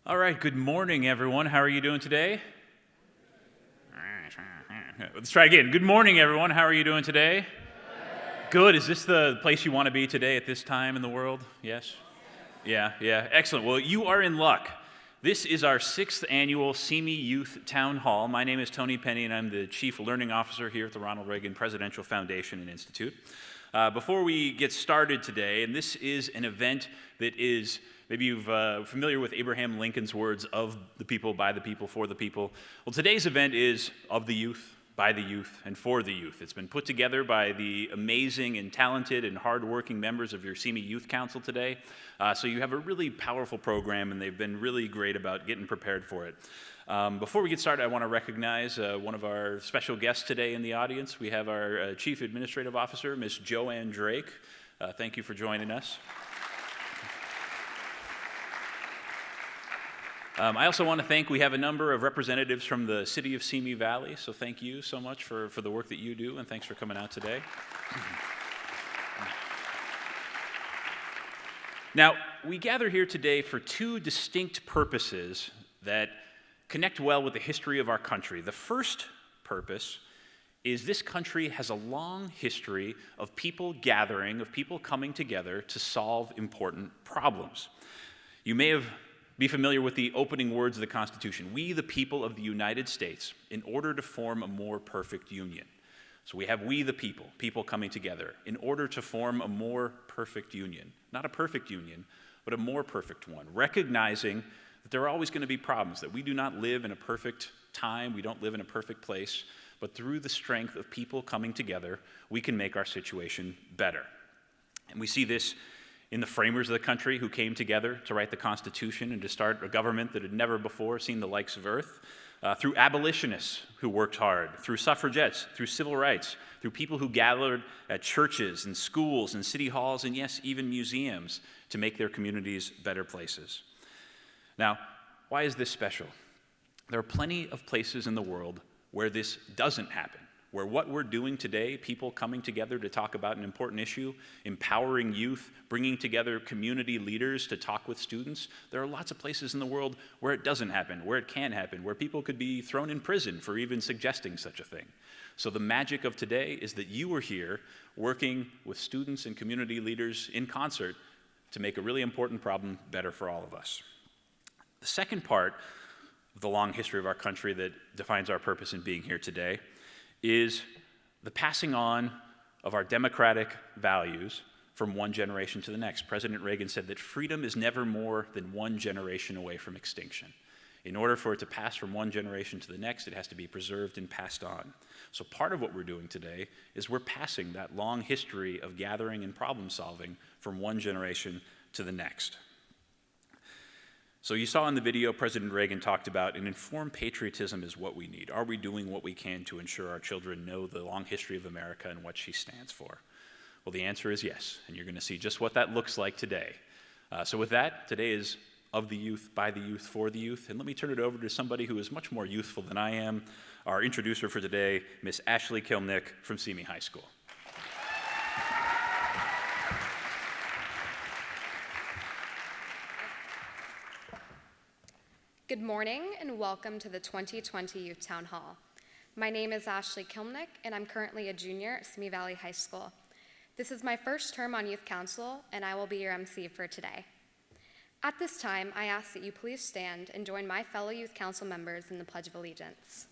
All right, good morning, everyone. How are you doing today? Let's try again. Good morning, everyone. How are you doing today? Good. Is this the place you want to be today at this time in the world? Yes? Yeah. Excellent. Well, you are in luck. This is our 6th annual Simi Youth Town Hall. My name is Tony Penny, and I'm the Chief Learning Officer here at the Ronald Reagan Presidential Foundation and Institute. Before we get started today, and this is an event that is, maybe you're familiar with Abraham Lincoln's words, of the people, by the people, for the people. Well, today's event is of the youth, by the youth, and for the youth. It's been put together by the amazing and talented and hardworking members of your Simi Youth Council today. So you have a really powerful program, and they've been really great about getting prepared for it. Before we get started, I want to recognize one of our special guests today in the audience. We have our Chief Administrative Officer, Miss Joann Drake. Thank you for joining us. I also want to thank, we have a number of representatives from the city of Simi Valley, so thank you so much for the work that you do, and thanks for coming out today. Now, we gather here today for two distinct purposes that connect well with the history of our country. The first purpose is this country has a long history of people gathering, of people coming together to solve important problems. You may be familiar with the opening words of the Constitution. We, the people of the United States, in order to form a more perfect union. So we have we, the people coming together in order to form a more perfect union. Not a perfect union, but a more perfect one, recognizing that there are always going to be problems, that we do not live in a perfect time, we don't live in a perfect place, but through the strength of people coming together, we can make our situation better. And we see this in the framers of the country who came together to write the Constitution and to start a government that had never before seen the likes of earth, through abolitionists who worked hard, through suffragettes, through civil rights, through people who gathered at churches and schools and city halls and, yes, even museums to make their communities better places. Now, why is this special? There are plenty of places in the world where this doesn't happen, where what we're doing today, people coming together to talk about an important issue, empowering youth, bringing together community leaders to talk with students, there are lots of places in the world where it doesn't happen, where it can happen, where people could be thrown in prison for even suggesting such a thing. So the magic of today is that you are here working with students and community leaders in concert to make a really important problem better for all of us. The second part of the long history of our country that defines our purpose in being here today is the passing on of our democratic values from one generation to the next. President Reagan said that freedom is never more than one generation away from extinction. In order for it to pass from one generation to the next, it has to be preserved and passed on. So part of what we're doing today is we're passing that long history of gathering and problem solving from one generation to the next. So you saw in the video, President Reagan talked about an informed patriotism is what we need. Are we doing what we can to ensure our children know the long history of America and what she stands for? Well, the answer is yes, and you're going to see just what that looks like today. So with that, today is of the youth, by the youth, for the youth. And let me turn it over to somebody who is much more youthful than I am, our introducer for today, Miss Ashley Kilnick from Simi High School. Good morning and welcome to the 2020 Youth Town Hall. My name is Ashley Kilnick and I'm currently a junior at Simi Valley High School. This is my first term on Youth Council and I will be your MC for today. At this time, I ask that you please stand and join my fellow Youth Council members in the Pledge of Allegiance.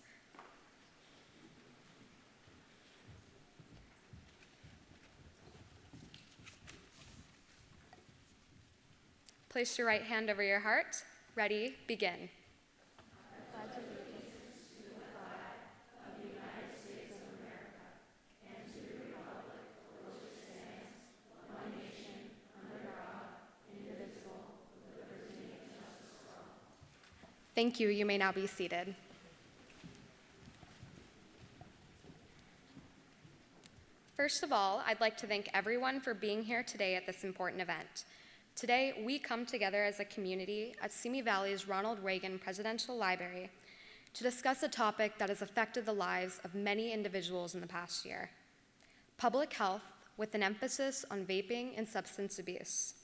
Place your right hand over your heart. Ready, begin. I pledge allegiance to the flag of the United States of America and to the republic for which it stands, one nation, under God, indivisible, with liberty and justice for all. Thank you. You may now be seated. First of all, I'd like to thank everyone for being here today at this important event. Today, we come together as a community at Simi Valley's Ronald Reagan Presidential Library to discuss a topic that has affected the lives of many individuals in the past year: public health with an emphasis on vaping and substance abuse.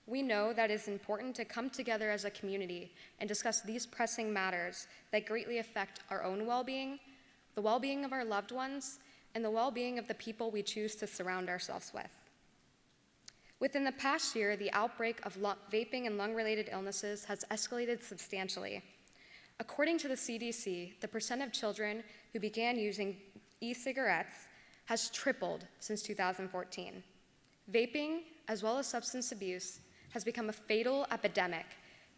We know that it is important to come together as a community and discuss these pressing matters that greatly affect our own well-being, the well-being of our loved ones, and the well-being of the people we choose to surround ourselves with. Within the past year, the outbreak of vaping and lung-related illnesses has escalated substantially. According to the CDC, the percent of children who began using e-cigarettes has tripled since 2014. Vaping, as well as substance abuse, has become a fatal epidemic,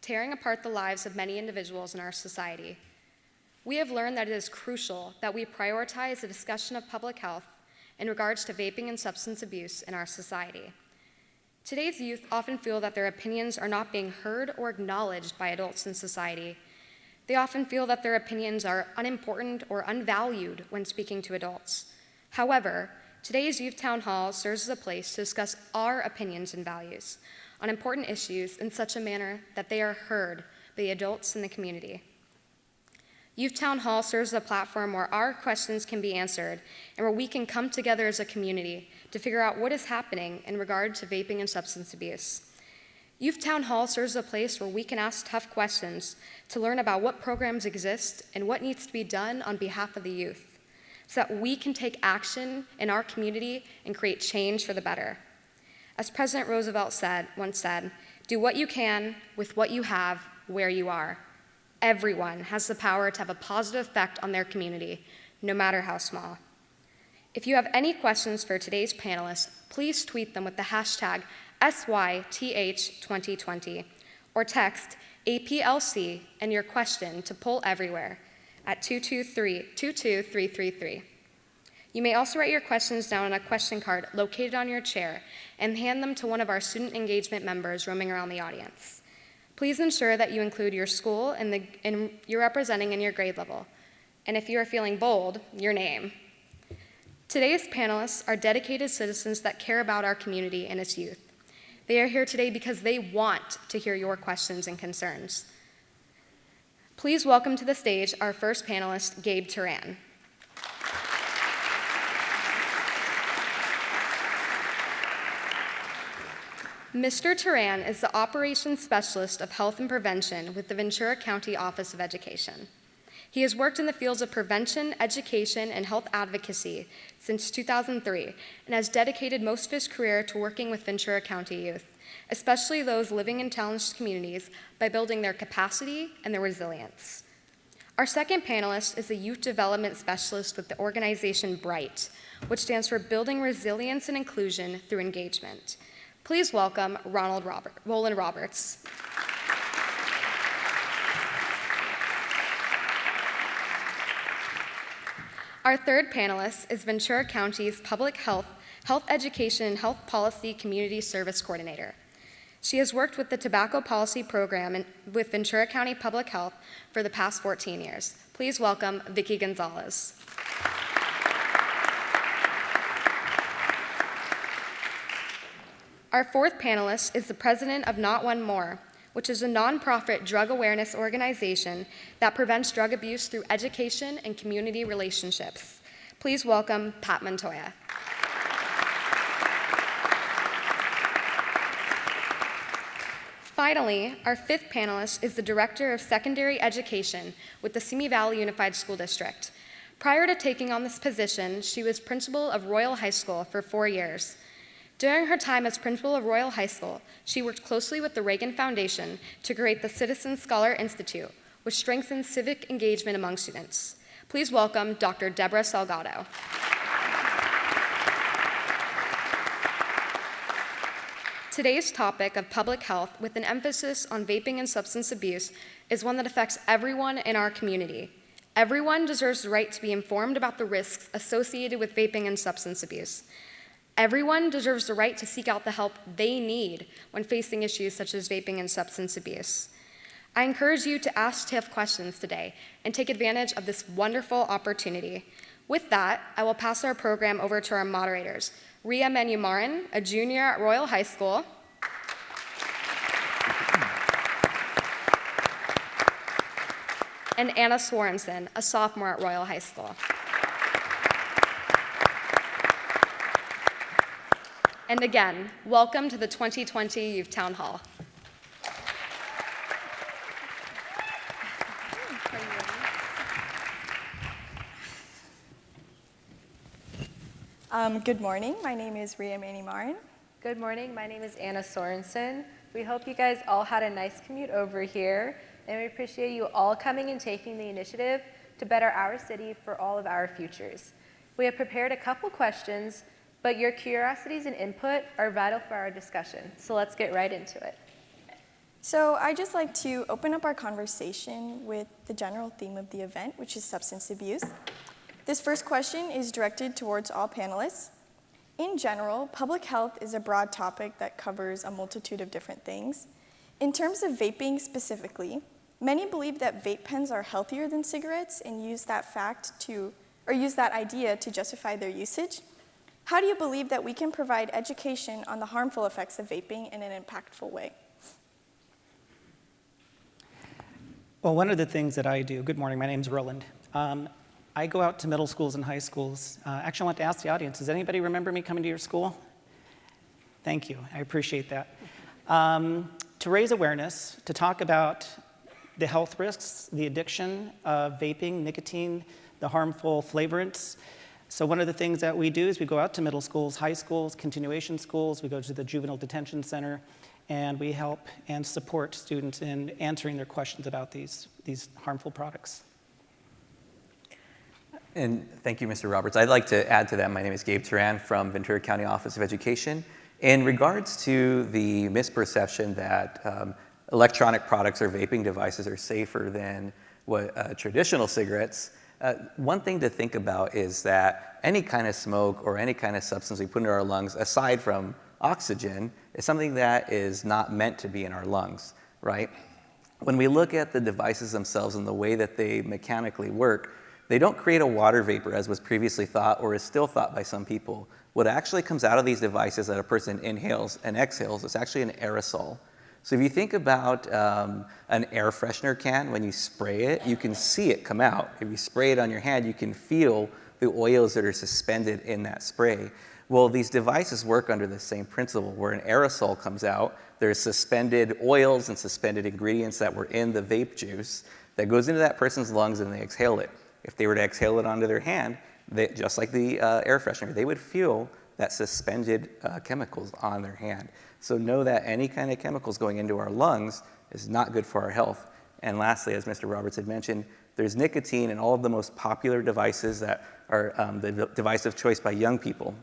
tearing apart the lives of many individuals in our society. We have learned that it is crucial that we prioritize the discussion of public health in regards to vaping and substance abuse in our society. Today's youth often feel that their opinions are not being heard or acknowledged by adults in society. They often feel that their opinions are unimportant or unvalued when speaking to adults. However, today's Youth Town Hall serves as a place to discuss our opinions and values on important issues in such a manner that they are heard by the adults in the community. Youth Town Hall serves as a platform where our questions can be answered and where we can come together as a community to figure out what is happening in regard to vaping and substance abuse. Youth Town Hall serves as a place where we can ask tough questions to learn about what programs exist and what needs to be done on behalf of the youth, so that we can take action in our community and create change for the better. As President Roosevelt once said, "Do what you can with what you have where you are." Everyone has the power to have a positive effect on their community, no matter how small. If you have any questions for today's panelists, please tweet them with the hashtag SYTH2020 or text APLC and your question to Poll Everywhere at 22333. You may also write your questions down on a question card located on your chair and hand them to one of our student engagement members roaming around the audience. Please ensure that you include your school and you're representing in your grade level, and if you are feeling bold, your name. Today's panelists are dedicated citizens that care about our community and its youth. They are here today because they want to hear your questions and concerns. Please welcome to the stage our first panelist, Gabe Turan. Mr. Turan is the Operations Specialist of Health and Prevention with the Ventura County Office of Education. He has worked in the fields of prevention, education, and health advocacy since 2003 and has dedicated most of his career to working with Ventura County youth, especially those living in challenged communities, by building their capacity and their resilience. Our second panelist is a Youth Development Specialist with the organization BRIGHT, which stands for Building Resilience and Inclusion Through Engagement. Please welcome Rowland Roberts. Our third panelist is Ventura County's Public Health, Health Education, and Health Policy Community Service Coordinator. She has worked with the Tobacco Policy Program with Ventura County Public Health for the past 14 years. Please welcome Vicki Gonzalez. Our fourth panelist is the president of Not One More, which is a nonprofit drug awareness organization that prevents drug abuse through education and community relationships. Please welcome Pat Montoya. Finally, our fifth panelist is the Director of Secondary Education with the Simi Valley Unified School District. Prior to taking on this position, she was principal of Royal High School for 4 years. During her time as principal of Royal High School, she worked closely with the Reagan Foundation to create the Citizen Scholar Institute, which strengthens civic engagement among students. Please welcome Dr. Deborah Salgado. Today's topic of public health, with an emphasis on vaping and substance abuse, is one that affects everyone in our community. Everyone deserves the right to be informed about the risks associated with vaping and substance abuse. Everyone deserves the right to seek out the help they need when facing issues such as vaping and substance abuse. I encourage you to ask tough questions today and take advantage of this wonderful opportunity. With that, I will pass our program over to our moderators, Ria Menumaran, a junior at Royal High School, and Anna Swarenson, a sophomore at Royal High School. And again, welcome to the 2020 Youth Town Hall. Good morning. My name is Reagan. Good morning. My name is Anna Sorensen. We hope you guys all had a nice commute over here, and we appreciate you all coming and taking the initiative to better our city for all of our futures. We have prepared a couple questions, but your curiosities and input are vital for our discussion, so let's get right into it. So I'd just like to open up our conversation with the general theme of the event, which is substance abuse. This first question is directed towards all panelists. In general, public health is a broad topic that covers a multitude of different things. In terms of vaping specifically, many believe that vape pens are healthier than cigarettes and use that idea to justify their usage. How do you believe that we can provide education on the harmful effects of vaping in an impactful way? Well, one of the things that I do, good morning, my name's Rowland. I go out to middle schools and high schools. Actually, I want to ask the audience, does anybody remember me coming to your school? Thank you, I appreciate that. To raise awareness, to talk about the health risks, the addiction of vaping, nicotine, the harmful flavorants. So one of the things that we do is we go out to middle schools, high schools, continuation schools, we go to the juvenile detention center, and we help and support students in answering their questions about these harmful products. And thank you, Mr. Roberts. I'd like to add to that. My name is Gabe Turan from Ventura County Office of Education. In regards to the misperception that electronic products or vaping devices are safer than traditional cigarettes, one thing to think about is that any kind of smoke or any kind of substance we put into our lungs, aside from oxygen, is something that is not meant to be in our lungs, right? When we look at the devices themselves and the way that they mechanically work, they don't create a water vapor as was previously thought or is still thought by some people. What actually comes out of these devices that a person inhales and exhales is actually an aerosol. So if you think about an air freshener can, when you spray it, you can see it come out. If you spray it on your hand, you can feel the oils that are suspended in that spray. Well, these devices work under the same principle. Where an aerosol comes out, there's suspended oils and suspended ingredients that were in the vape juice that goes into that person's lungs and they exhale it. If they were to exhale it onto their hand, just like the air freshener, they would feel that suspended chemicals on their hand. So know that any kind of chemicals going into our lungs is not good for our health. And lastly, as Mr. Roberts had mentioned, there's nicotine in all of the most popular devices that are the device of choice by young people.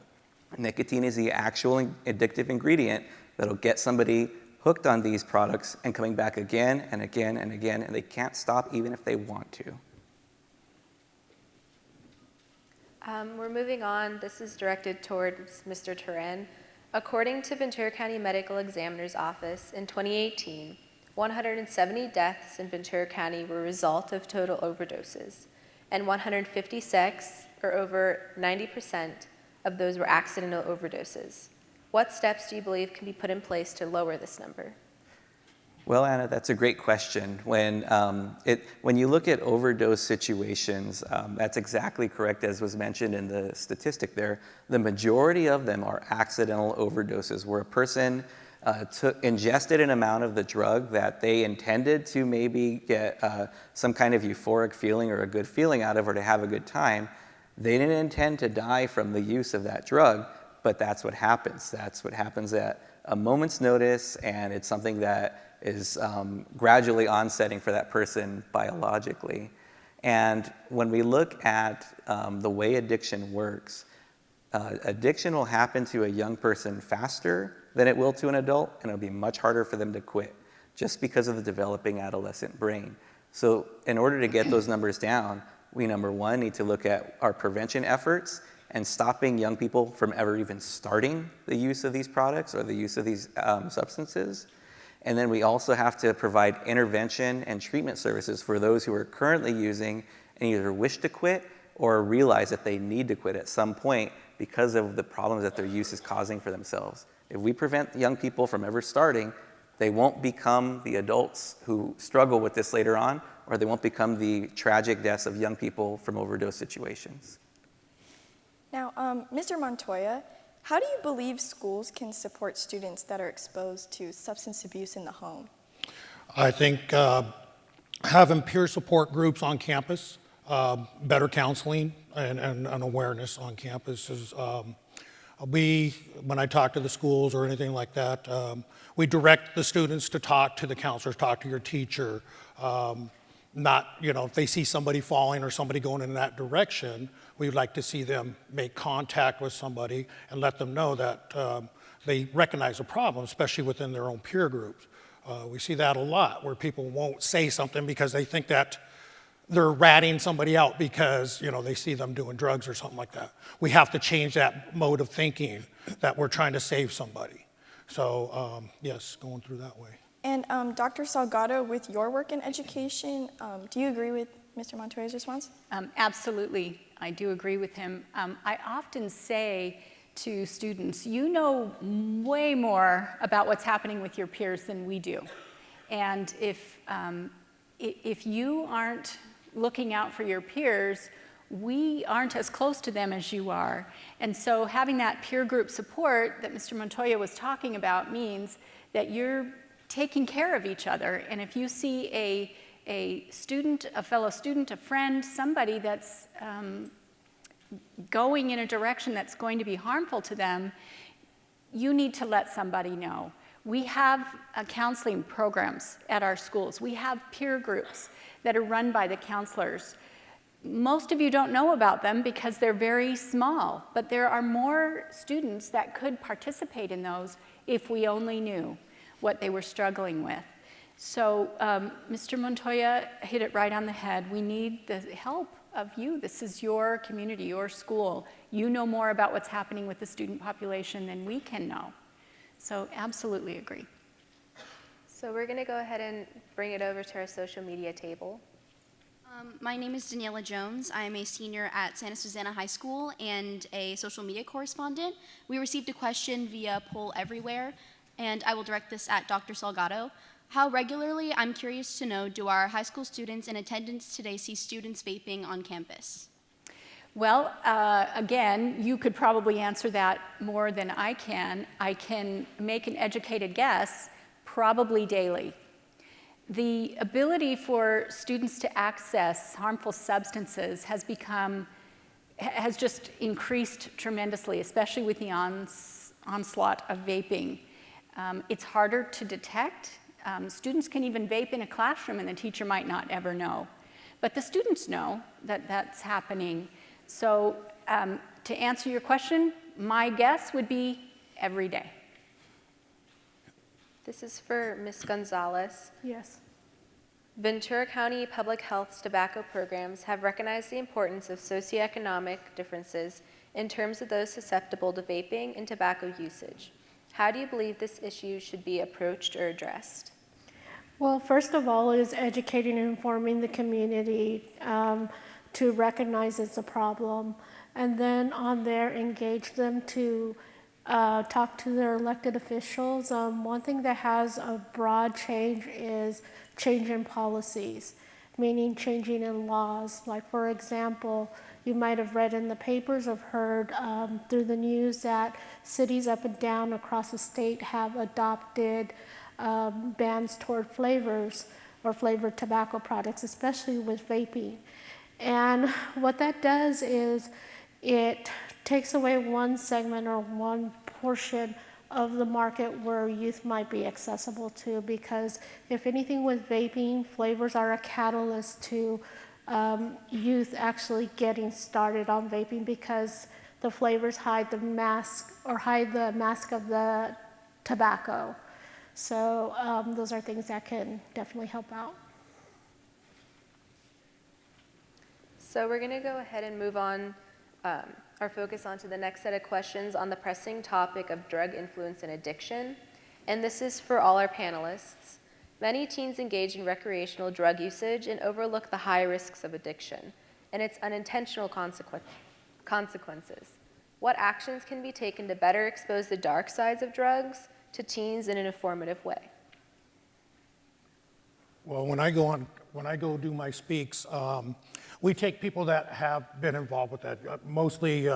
Nicotine is the actual addictive ingredient that'll get somebody hooked on these products and coming back again and again and again, and they can't stop even if they want to. We're moving on. This is directed towards Mr. Turan. According to Ventura County Medical Examiner's Office, in 2018, 170 deaths in Ventura County were a result of total overdoses, and 156, or over 90%, of those were accidental overdoses. What steps do you believe can be put in place to lower this number? Well, Anna, that's a great question. When you look at overdose situations, that's exactly correct as was mentioned in the statistic there. The majority of them are accidental overdoses where a person ingested an amount of the drug that they intended to maybe get some kind of euphoric feeling or a good feeling out of or to have a good time. They didn't intend to die from the use of that drug, but that's what happens. That's what happens at a moment's notice, and it's something that is gradually onsetting for that person biologically. And when we look at the way addiction works, addiction will happen to a young person faster than it will to an adult, and it'll be much harder for them to quit just because of the developing adolescent brain. So in order to get those numbers down, we, number one, need to look at our prevention efforts and stopping young people from ever even starting the use of these products or the use of these substances. And then we also have to provide intervention and treatment services for those who are currently using and either wish to quit or realize that they need to quit at some point because of the problems that their use is causing for themselves. If we prevent young people from ever starting, they won't become the adults who struggle with this later on, or they won't become the tragic deaths of young people from overdose situations. Now, Mr. Montoya, How do you believe schools can support students that are exposed to substance abuse in the home? I think having peer support groups on campus, better counseling and awareness on campus is, when I talk to the schools or anything like that, we direct the students to talk to the counselors, talk to your teacher. Not, if they see somebody falling or somebody going in that direction, we'd like to see them make contact with somebody and let them know that they recognize a problem, especially within their own peer groups. We see that a lot, where people won't say something because they think that they're ratting somebody out because, they see them doing drugs or something like that. We have to change that mode of thinking that we're trying to save somebody. So, yes, going through that way. And Dr. Salgado, with your work in education, do you agree with Mr. Montoya's response? Absolutely, I do agree with him. I often say to students, you know way more about what's happening with your peers than we do. And if you aren't looking out for your peers, we aren't as close to them as you are. And so having that peer group support that Mr. Montoya was talking about means that you're taking care of each other. And if you see a student, a fellow student, a friend, somebody that's going in a direction that's going to be harmful to them, you need to let somebody know. We have counseling programs at our schools. We have peer groups that are run by the counselors. Most of you don't know about them because they're very small, but there are more students that could participate in those if we only knew what they were struggling with. So Mr. Montoya hit it right on the head. We need the help of you. This is your community, your school. You know more about what's happening with the student population than we can know. So absolutely agree. So we're going to go ahead and bring it over to our social media table. My name is Daniela Jones. I am a senior at Santa Susana High School and a social media correspondent. We received a question via Poll Everywhere, and I will direct this at Dr. Salgado. How regularly, I'm curious to know, do our high school students in attendance today see students vaping on campus? Well, again, you could probably answer that more than I can. I can make an educated guess, probably daily. The ability for students to access harmful substances has just increased tremendously, especially with the onslaught of vaping. It's harder to detect. Students can even vape in a classroom and the teacher might not ever know. But the students know that that's happening. So to answer your question, my guess would be every day. This is for Ms. Gonzalez. Yes. Ventura County Public Health's tobacco programs have recognized the importance of socioeconomic differences in terms of those susceptible to vaping and tobacco usage. How do you believe this issue should be approached or addressed? Well, first of all, it is educating and informing the community to recognize it's a problem, and then on there engage them to talk to their elected officials. One thing that has a broad change is change in policies, meaning changing in laws. Like, for example, you might have read in the papers or heard through the news that cities up and down across the state have adopted bans toward flavors or flavored tobacco products, especially with vaping. And what that does is it takes away one segment or one portion of the market where youth might be accessible to, because if anything with vaping, flavors are a catalyst to youth actually getting started on vaping, because the flavors hide the mask of the tobacco. So those are things that can definitely help out. So we're going to go ahead and move on our focus onto the next set of questions on the pressing topic of drug influence and addiction. And this is for all our panelists. Many teens engage in recreational drug usage and overlook the high risks of addiction and its unintentional consequences. What actions can be taken to better expose the dark sides of drugs to teens in an informative way? Well, when I go do my speaks, we take people that have been involved with that, mostly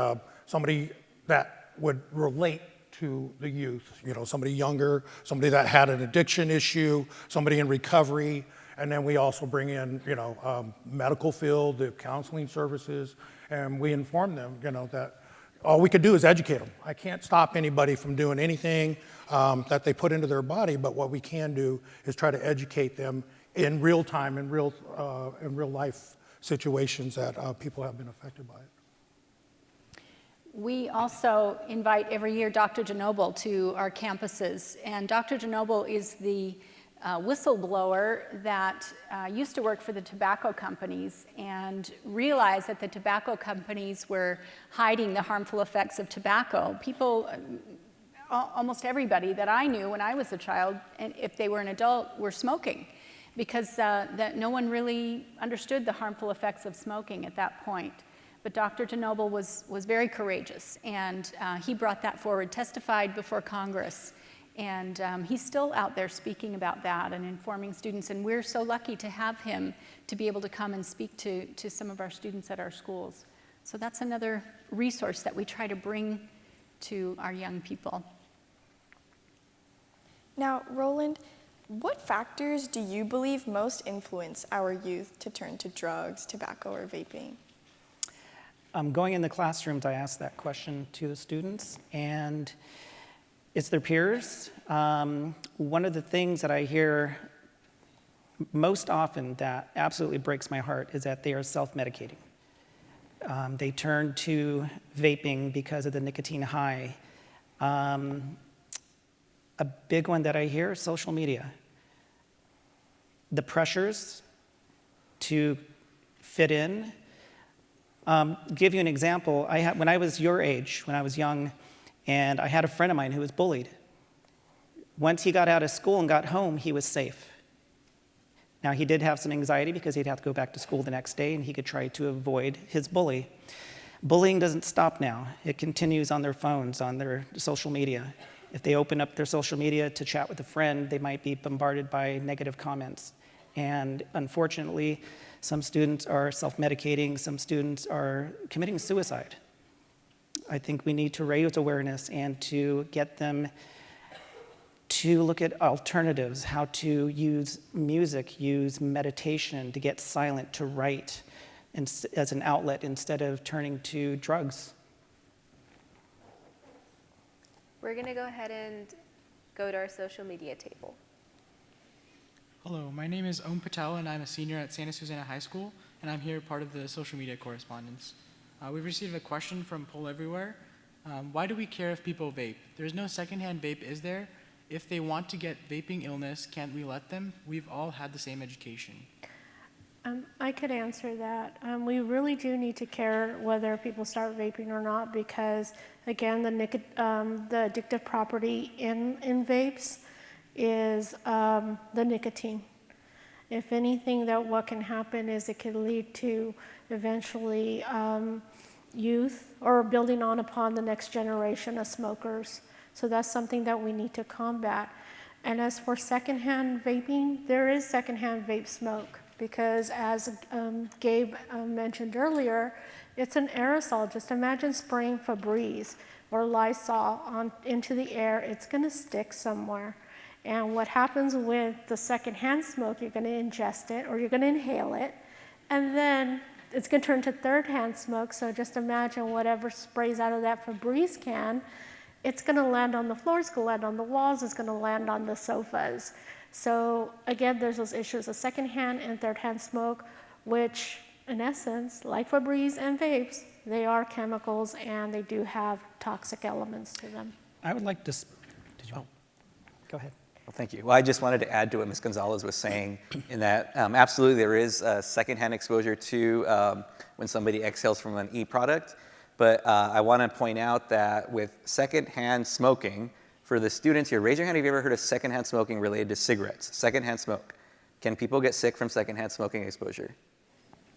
somebody that would relate to the youth. You know, somebody younger, somebody that had an addiction issue, somebody in recovery, and then we also bring in, you know, medical field, the counseling services, and we inform them, you know, that all we could do is educate them. I can't stop anybody from doing anything that they put into their body, but what we can do is try to educate them in real time, in real life situations that people have been affected by it. We also invite every year Dr. DeNoble to our campuses, and Dr. DeNoble is the whistleblower that used to work for the tobacco companies and realized that the tobacco companies were hiding the harmful effects of tobacco. People, almost everybody that I knew when I was a child, and if they were an adult, were smoking, because that no one really understood the harmful effects of smoking at that point. But Dr. DeNoble was very courageous, and he brought that forward, testified before Congress, and he's still out there speaking about that and informing students, and we're so lucky to have him to be able to come and speak to some of our students at our schools. So that's another resource that we try to bring to our young people. Now, Rowland, what factors do you believe most influence our youth to turn to drugs, tobacco, or vaping? Going in the classrooms, I ask that question to the students, and it's their peers. One of the things that I hear most often that absolutely breaks my heart is that they are self-medicating. They turn to vaping because of the nicotine high. A big one that I hear is social media. The pressures to fit in. Give you an example, when I was your age, when I was young, and I had a friend of mine who was bullied. Once he got out of school and got home, he was safe. Now, he did have some anxiety because he'd have to go back to school the next day, and he could try to avoid his bully. Bullying doesn't stop now. It continues on their phones, on their social media. If they open up their social media to chat with a friend, they might be bombarded by negative comments. And unfortunately, some students are self-medicating, some students are committing suicide. I think we need to raise awareness and to get them to look at alternatives, how to use music, use meditation, to get silent, to write as an outlet instead of turning to drugs. We're going to go ahead and go to our social media table. Hello, my name is Om Patel, and I'm a senior at Santa Susana High School, and I'm here part of the social media correspondence. We've received a question from Poll Everywhere. Why do we care if people vape? There's no secondhand vape, is there? If they want to get vaping illness, can't we let them? We've all had the same education. I could answer that. We really do need to care whether people start vaping or not because, again, the addictive property in vapes is the nicotine. If anything, what can happen is it could lead to eventually youth or building on upon the next generation of smokers. So that's something that we need to combat. And as for secondhand vaping, there is secondhand vape smoke because as Gabe mentioned earlier, it's an aerosol. Just imagine spraying Febreze or Lysol into the air. It's gonna stick somewhere. And what happens with the secondhand smoke, you're gonna ingest it or you're gonna inhale it, and then it's gonna turn to third-hand smoke, so just imagine whatever sprays out of that Febreze can, it's gonna land on the floor, it's gonna land on the walls, it's gonna land on the sofas. So again, there's those issues of secondhand and third-hand smoke, which in essence, like Febreze and vapes, they are chemicals and they do have toxic elements to them. I would like to, go ahead. Well, thank you. Well, I just wanted to add to what Ms. Gonzalez was saying in that absolutely there is secondhand exposure to when somebody exhales from an e-product. But I want to point out that with secondhand smoking, for the students here, raise your hand if you ever heard of secondhand smoking related to cigarettes. Secondhand smoke. Can people get sick from secondhand smoking exposure?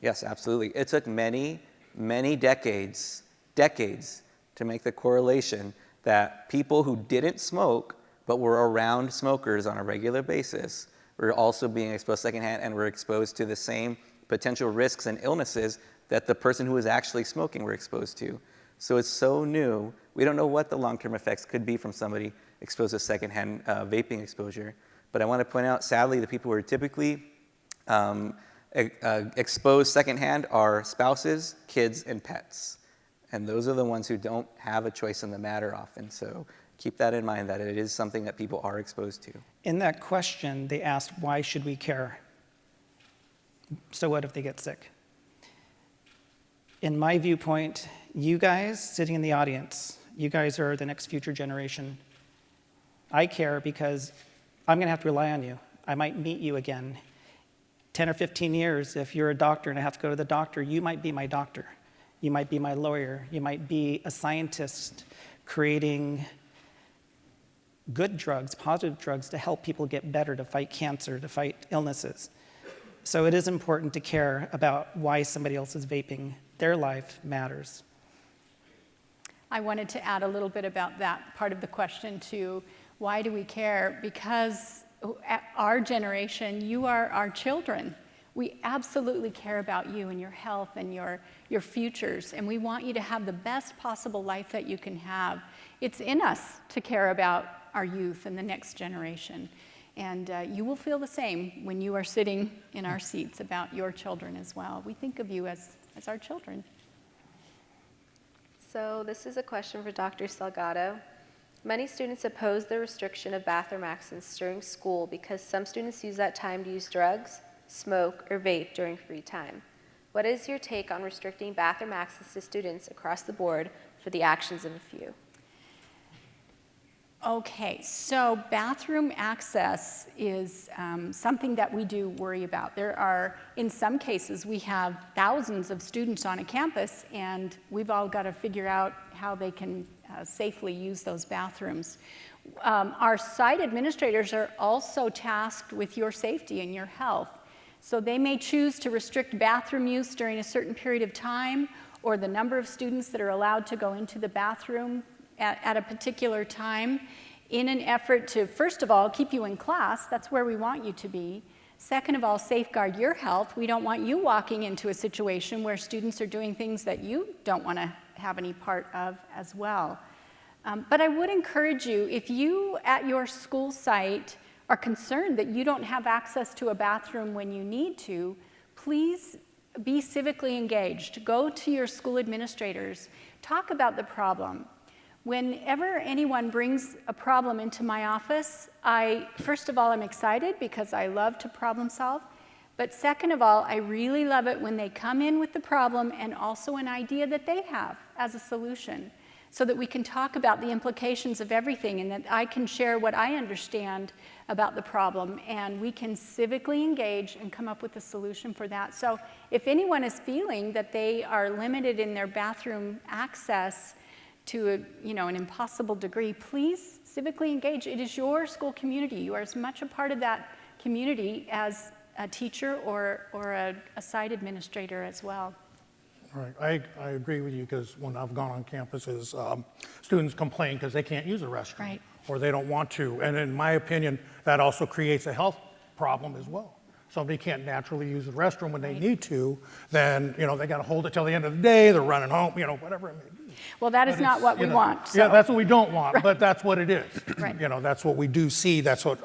Yes, absolutely. It took many, many decades to make the correlation that people who didn't smoke but were around smokers on a regular basis were also being exposed secondhand and were exposed to the same potential risks and illnesses that the person who was actually smoking were exposed to. So it's so new. We don't know what the long-term effects could be from somebody exposed to secondhand vaping exposure. But I want to point out, sadly, the people who are typically exposed secondhand are spouses, kids, and pets. And those are the ones who don't have a choice in the matter often. So keep that in mind, that it is something that people are exposed to. In that question, they asked, why should we care? So what if they get sick? In my viewpoint, you guys sitting in the audience, you guys are the next future generation. I care because I'm going to have to rely on you. I might meet you again. 10 or 15 years, if you're a doctor and I have to go to the doctor, you might be my doctor. You might be my lawyer. You might be a scientist creating good drugs, positive drugs to help people get better, to fight cancer, to fight illnesses. So it is important to care about why somebody else is vaping. Their life matters. I wanted to add a little bit about that part of the question too. Why do we care? Because at our generation, you are our children. We absolutely care about you and your health and your futures, and we want you to have the best possible life that you can have. It's in us to care about our youth and the next generation. And you will feel the same when you are sitting in our seats about your children as well. We think of you as our children. So this is a question for Dr. Salgado. Many students oppose the restriction of bathroom access during school because some students use that time to use drugs, smoke, or vape during free time. What is your take on restricting bathroom access to students across the board for the actions of a few? Okay, so bathroom access is something that we do worry about. There are, in some cases, we have thousands of students on a campus, and we've all got to figure out how they can safely use those bathrooms. Our site administrators are also tasked with your safety and your health. So they may choose to restrict bathroom use during a certain period of time, or the number of students that are allowed to go into the bathroom at a particular time, in an effort to, first of all, keep you in class. That's where we want you to be. Second of all, safeguard your health. We don't want you walking into a situation where students are doing things that you don't want to have any part of as well. But I would encourage you, if you at your school site are concerned that you don't have access to a bathroom when you need to, please be civically engaged. Go to your school administrators. Talk about the problem. Whenever anyone brings a problem into my office, first of all, I'm excited because I love to problem solve. But second of all, I really love it when they come in with the problem and also an idea that they have as a solution, so that we can talk about the implications of everything and that I can share what I understand about the problem, and we can civically engage and come up with a solution for that. So if anyone is feeling that they are limited in their bathroom access to an impossible degree, please civically engage. It is your school community. You are as much a part of that community as a teacher or a site administrator as well. Right, I agree with you, because when I've gone on campuses, students complain because they can't use a restroom, right, or they don't want to. And in my opinion, that also creates a health problem as well. Somebody can't naturally use the restroom when they need to, then they got to hold it till the end of the day. They're running home, whatever it may be. Well, that is not what we want. So. Yeah, that's what we don't want, right. But that's what it is. Right. That's what we do see. That's what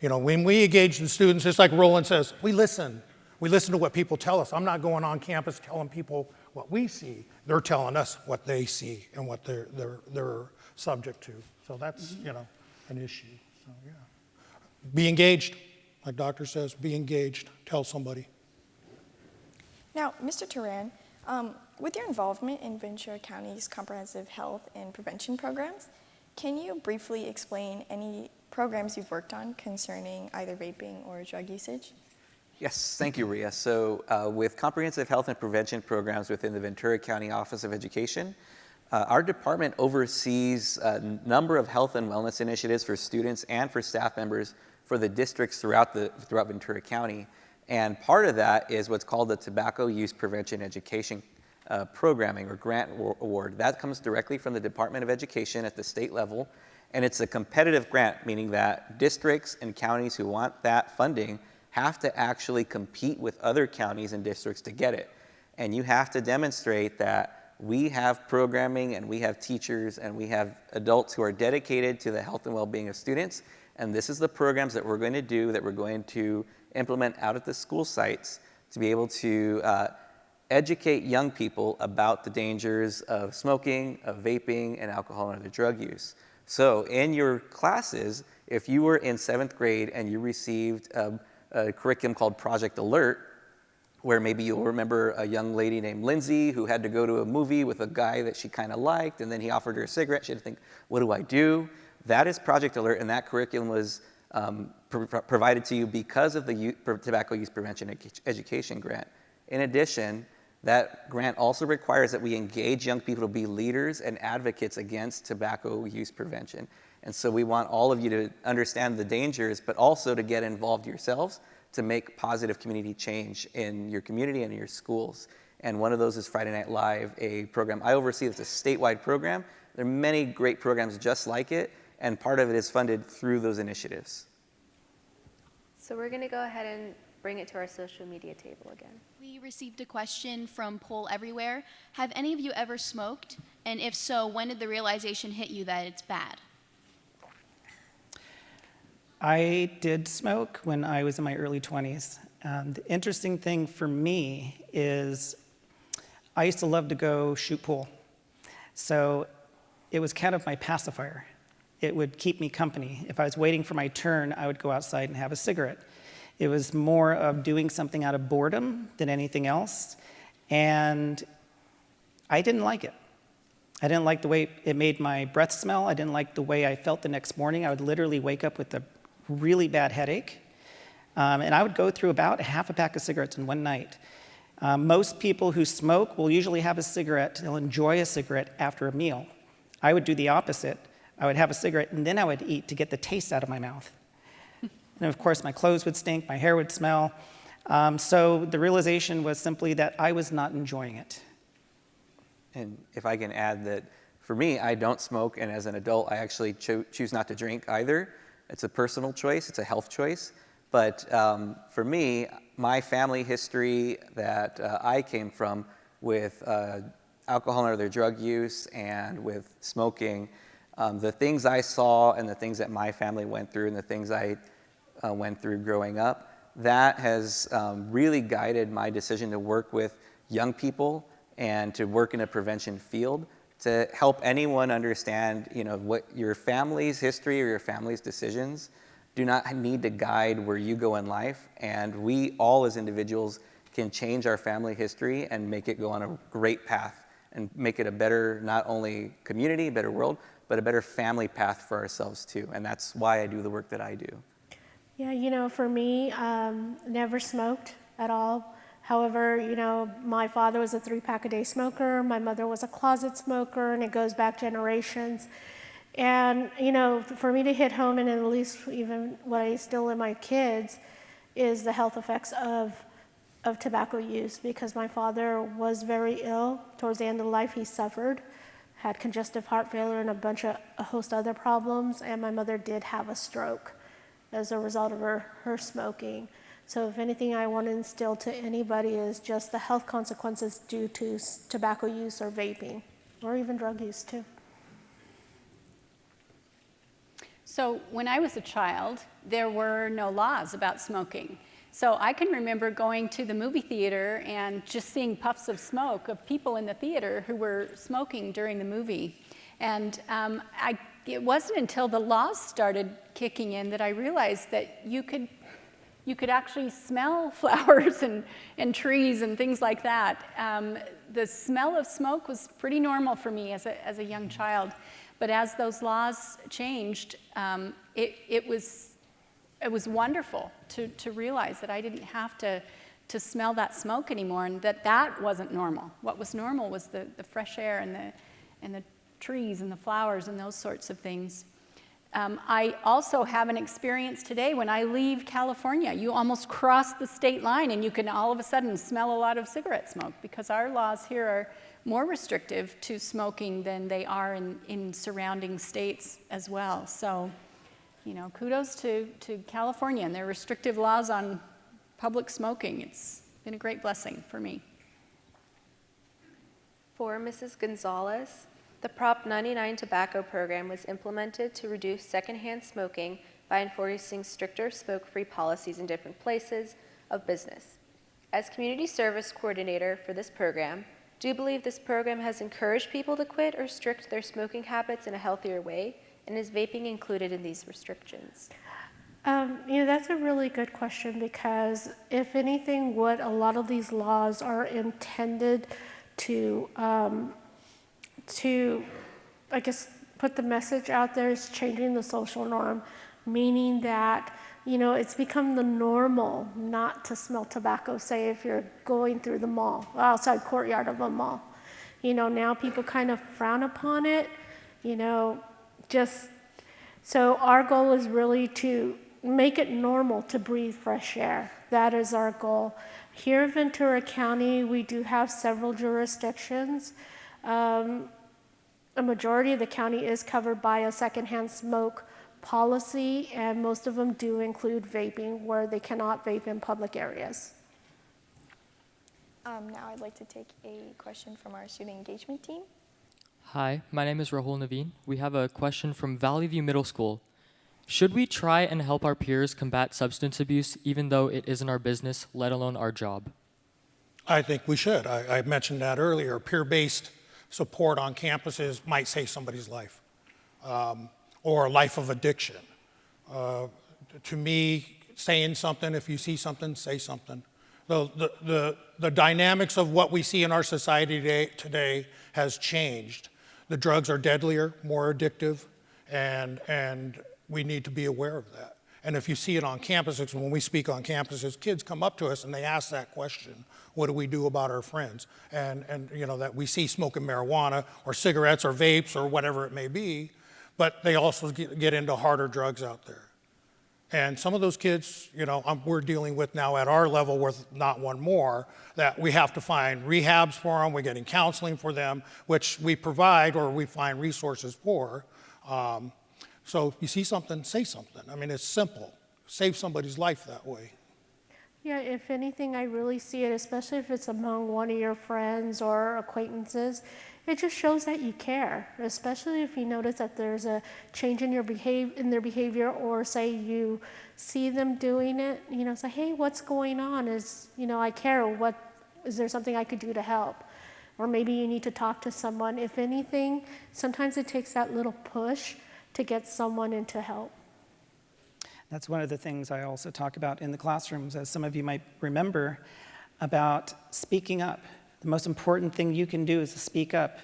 when we engage the students, just like Rowland says, we listen. We listen to what people tell us. I'm not going on campus telling people what we see. They're telling us what they see and what they're subject to. So that's an issue. So yeah, be engaged. Like Doctor says, be engaged. Tell somebody. Now, Mr. Turan, with your involvement in Ventura County's comprehensive health and prevention programs, can you briefly explain any programs you've worked on concerning either vaping or drug usage? Yes, thank you, Rhea. So with comprehensive health and prevention programs within the Ventura County Office of Education, our department oversees a number of health and wellness initiatives for students and for staff members for the districts throughout Ventura County. And part of that is what's called the Tobacco Use Prevention Education Programming or Grant Award. That comes directly from the Department of Education at the state level. And it's a competitive grant, meaning that districts and counties who want that funding have to actually compete with other counties and districts to get it. And you have to demonstrate that we have programming and we have teachers and we have adults who are dedicated to the health and well-being of students. And this is the programs that we're going to do, that we're going to implement out at the school sites to be able to educate young people about the dangers of smoking, of vaping, and alcohol and other drug use. So in your classes, if you were in 7th grade and you received a curriculum called Project Alert, where maybe you'll remember a young lady named Lindsay who had to go to a movie with a guy that she kind of liked, and then he offered her a cigarette. She had to think, what do I do? That is Project Alert, and that curriculum was provided to you because of the Tobacco Use Prevention Education Grant. In addition, that grant also requires that we engage young people to be leaders and advocates against tobacco use prevention. And so we want all of you to understand the dangers, but also to get involved yourselves to make positive community change in your community and in your schools. And one of those is Friday Night Live, a program I oversee. It's a statewide program. There are many great programs just like it, and part of it is funded through those initiatives. So we're going to go ahead and bring it to our social media table again. We received a question from Poll Everywhere. Have any of you ever smoked? And if so, when did the realization hit you that it's bad? I did smoke when I was in my early 20s. The interesting thing for me is I used to love to go shoot pool. So it was kind of my pacifier. It would keep me company. If I was waiting for my turn, I would go outside and have a cigarette. It was more of doing something out of boredom than anything else. And I didn't like it. I didn't like the way it made my breath smell. I didn't like the way I felt the next morning. I would literally wake up with a really bad headache. And I would go through about half a pack of cigarettes in one night. Most people who smoke will usually have a cigarette. They'll enjoy a cigarette after a meal. I would do the opposite. I would have a cigarette and then I would eat to get the taste out of my mouth. And of course, my clothes would stink, my hair would smell. So the realization was simply that I was not enjoying it. And if I can add that, for me, I don't smoke, and as an adult, I actually choose not to drink either. It's a personal choice, it's a health choice. But for me, my family history that I came from with alcohol and other drug use and with smoking, the things I saw and the things that my family went through and the things I went through growing up, that has really guided my decision to work with young people and to work in a prevention field to help anyone understand, what your family's history or your family's decisions do not need to guide where you go in life. And we all as individuals can change our family history and make it go on a great path and make it a better, not only community, a better world, but a better family path for ourselves too. And that's why I do the work that I do. Yeah, for me, never smoked at all. However, my father was a 3-pack-a-day smoker. My mother was a closet smoker, and it goes back generations. And, for me to hit home, and at least even what I instill in my kids, is the health effects of tobacco use, because my father was very ill. Towards the end of life, he suffered, had congestive heart failure and a host of other problems, and my mother did have a stroke as a result of her smoking. So if anything I want to instill to anybody is just the health consequences due to tobacco use or vaping, or even drug use too. So when I was a child, there were no laws about smoking. So I can remember going to the movie theater and just seeing puffs of smoke of people in the theater who were smoking during the movie. And it wasn't until the laws started kicking in that I realized that you could actually smell flowers and trees and things like that. The smell of smoke was pretty normal for me as a young child. But as those laws changed, it was wonderful to realize that I didn't have to smell that smoke anymore, and that wasn't normal. What was normal was the fresh air and the trees and the flowers and those sorts of things. I also have an experience today when I leave California. You almost cross the state line and you can all of a sudden smell a lot of cigarette smoke, because our laws here are more restrictive to smoking than they are in surrounding states as well. So, kudos to California and their restrictive laws on public smoking. It's been a great blessing for me. For Mrs. Gonzalez, the Prop 99 tobacco program was implemented to reduce secondhand smoking by enforcing stricter smoke-free policies in different places of business. As community service coordinator for this program, do you believe this program has encouraged people to quit or restrict their smoking habits in a healthier way? And is vaping included in these restrictions? That's a really good question, because if anything, what a lot of these laws are intended to I guess, put the message out there is changing the social norm, meaning that, it's become the normal not to smell tobacco, say if you're going through the mall, outside courtyard of a mall. Now people kind of frown upon it, so our goal is really to make it normal to breathe fresh air. That is our goal. Here in Ventura County, we do have several jurisdictions. A majority of the county is covered by a secondhand smoke policy, and most of them do include vaping, where they cannot vape in public areas. Now I'd like to take a question from our student engagement team. Hi, my name is Rahul Naveen. We have a question from Valley View Middle School. Should we try and help our peers combat substance abuse even though it isn't our business, let alone our job? I think we should. I mentioned that earlier. Peer-based support on campuses might save somebody's life, or a life of addiction. To me, saying something, if you see something, say something. The dynamics of what we see in our society today has changed. The drugs are deadlier, more addictive, and we need to be aware of that. And if you see it on campuses, when we speak on campuses, kids come up to us and they ask that question, what do we do about our friends? And that we see smoking marijuana or cigarettes or vapes or whatever it may be, but they also get into harder drugs out there. And some of those kids, we're dealing with now at our level with not one more, that we have to find rehabs for them, we're getting counseling for them, which we provide or we find resources for. So if you see something, say something. I mean, it's simple. Save somebody's life that way. Yeah, if anything, I really see it, especially if it's among one of your friends or acquaintances. It just shows that you care, especially if you notice that there's a change in their behavior, or say you see them doing it, say, hey, what's going on? I care. Is there something I could do to help? Or maybe you need to talk to someone. If anything, sometimes it takes that little push to get someone into help. That's one of the things I also talk about in the classrooms, as some of you might remember, about speaking up. The most important thing you can do is to speak up.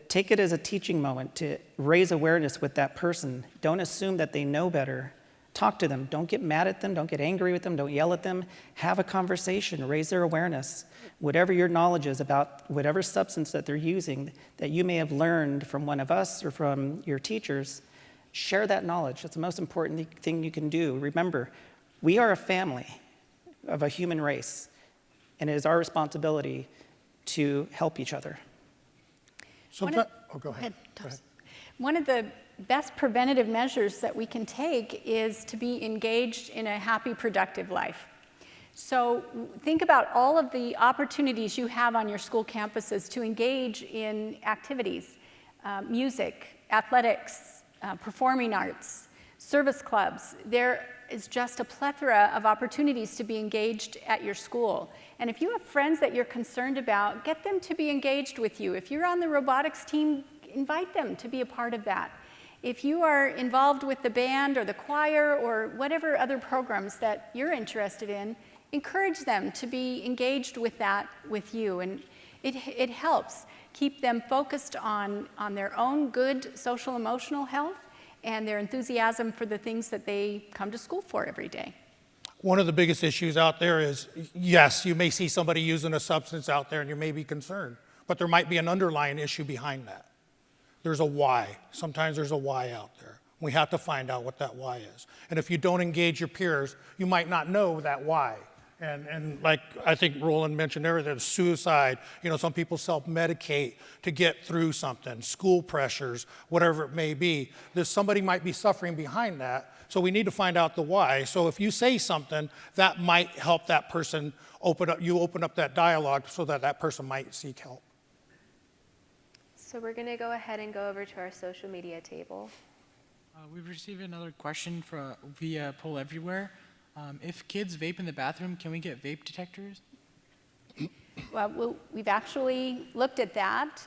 Take it as a teaching moment to raise awareness with that person. Don't assume that they know better. Talk to them. Don't get mad at them. Don't get angry with them. Don't yell at them. Have a conversation. Raise their awareness. Whatever your knowledge is about whatever substance that they're using that you may have learned from one of us or from your teachers, share that knowledge. That's the most important thing you can do. Remember, we are a family of a human race, and it is our responsibility to help each other. Go ahead. One of the best preventative measures that we can take is to be engaged in a happy, productive life. So think about all of the opportunities you have on your school campuses to engage in activities, music, athletics, performing arts, service clubs. There is just a plethora of opportunities to be engaged at your school. And if you have friends that you're concerned about, get them to be engaged with you. If you're on the robotics team, invite them to be a part of that. If you are involved with the band or the choir or whatever other programs that you're interested in, encourage them to be engaged with that with you. And it helps keep them focused on their own good social emotional health and their enthusiasm for the things that they come to school for every day. One of the biggest issues out there is, yes, you may see somebody using a substance out there and you may be concerned, but there might be an underlying issue behind that. There's a why. Sometimes there's a why out there. We have to find out what that why is. And if you don't engage your peers, you might not know that why. And like I think Rowland mentioned earlier, suicide, some people self-medicate to get through something, school pressures, whatever it may be. Somebody might be suffering behind that, so we need to find out the why. So if you say something, that might help that person open up that dialogue so that person might seek help. So we're going to go ahead and go over to our social media table. We've received another question via Poll Everywhere. If kids vape in the bathroom, can we get vape detectors? Well, we've actually looked at that.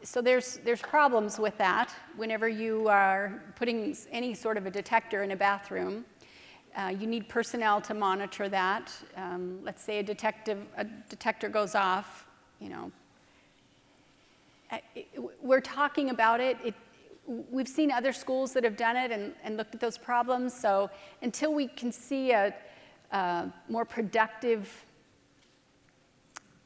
So there's problems with that. Whenever you are putting any sort of a detector in a bathroom, you need personnel to monitor that. Let's say a detector goes off, you know. We're talking about it. We've seen other schools that have done it and looked at those problems. So until we can see a more productive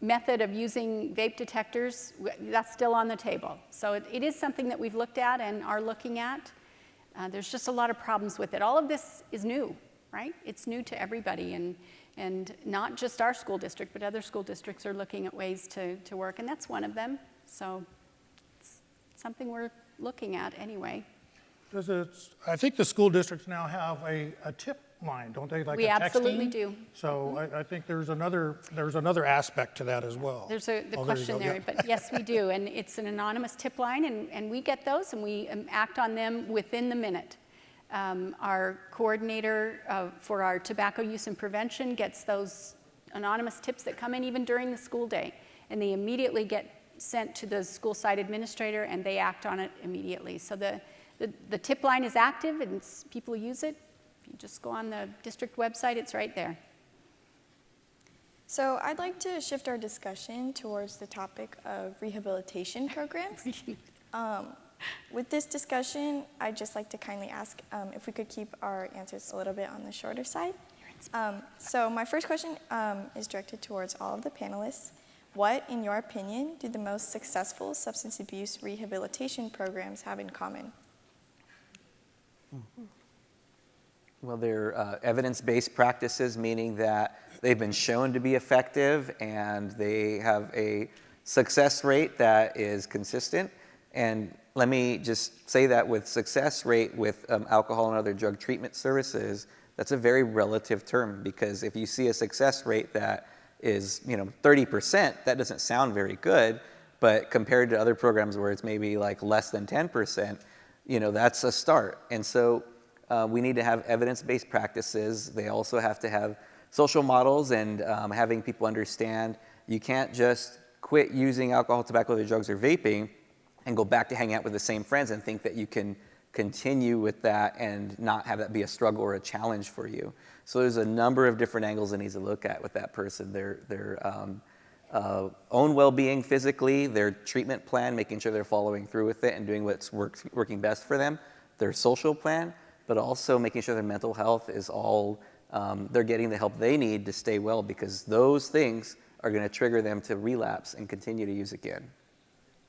method of using vape detectors, that's still on the table. So it is something that we've looked at and are looking at. There's just a lot of problems with it. All of this is new, right? It's new to everybody, and not just our school district, but other school districts are looking at ways to work, and that's one of them. So it's something we're looking at anyway. I think the school districts now have a tip line, don't they? Like we a texting? Absolutely do. So I think there's another aspect to that as well. There's the question there, yeah. but yes, we do, and it's an anonymous tip line, and we get those, and we act on them within the minute. Our coordinator for our tobacco use and prevention gets those anonymous tips that come in even during the school day, and they immediately get sent to the school site administrator, and they act on it immediately. So the tip line is active, and people use it. If you just go on the district website, it's right there. So I'd like to shift our discussion towards the topic of rehabilitation programs. With this discussion, I'd just like to kindly ask if we could keep our answers a little bit on the shorter side. So my first question is directed towards all of the panelists. What, in your opinion, do the most successful substance abuse rehabilitation programs have in common? Well, they're evidence-based practices, meaning that they've been shown to be effective and they have a success rate that is consistent. And let me just say that with success rate with alcohol and other drug treatment services, that's a very relative term, because if you see a success rate that is 30%, that doesn't sound very good, but compared to other programs where it's maybe like less than 10%, that's a start. And so we need to have evidence-based practices. They also have to have social models and having people understand you can't just quit using alcohol, tobacco, other drugs, or vaping and go back to hang out with the same friends and think that you can continue with that and not have that be a struggle or a challenge for you. So there's a number of different angles that needs to look at with that person. Their own well-being physically, their treatment plan, making sure they're following through with it and doing what's working best for them, their social plan, but also making sure their mental health is all, they're getting the help they need to stay well, because those things are going to trigger them to relapse and continue to use again.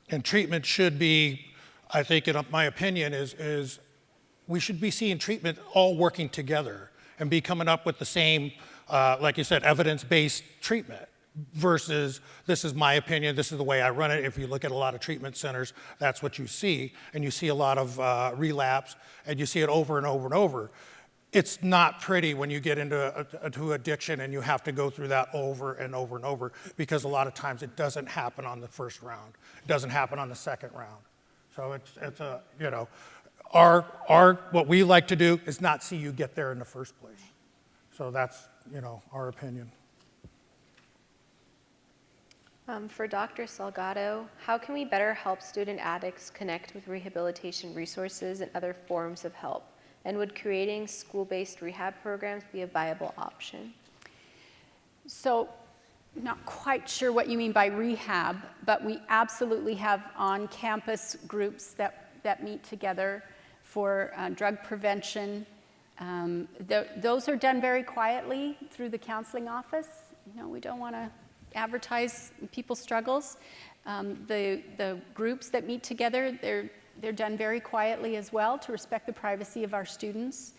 And treatment should be, I think, in my opinion, is we should be seeing treatment all working together and be coming up with the same, like you said, evidence-based treatment versus this is my opinion, this is the way I run it. If you look at a lot of treatment centers, that's what you see. And you see a lot of relapse, and you see it over and over and over. It's not pretty when you get into addiction and you have to go through that over and over and over, because a lot of times it doesn't happen on the first round. It doesn't happen on the second round. So it's a, what we like to do is not see you get there in the first place. So that's, our opinion. For Dr. Salgado, how can we better help student addicts connect with rehabilitation resources and other forms of help? And would creating school-based rehab programs be a viable option? So, not quite sure what you mean by rehab, but we absolutely have on-campus groups that meet together for drug prevention. Those are done very quietly through the counseling office. We don't want to advertise people's struggles. The groups that meet together, they're done very quietly as well to respect the privacy of our students.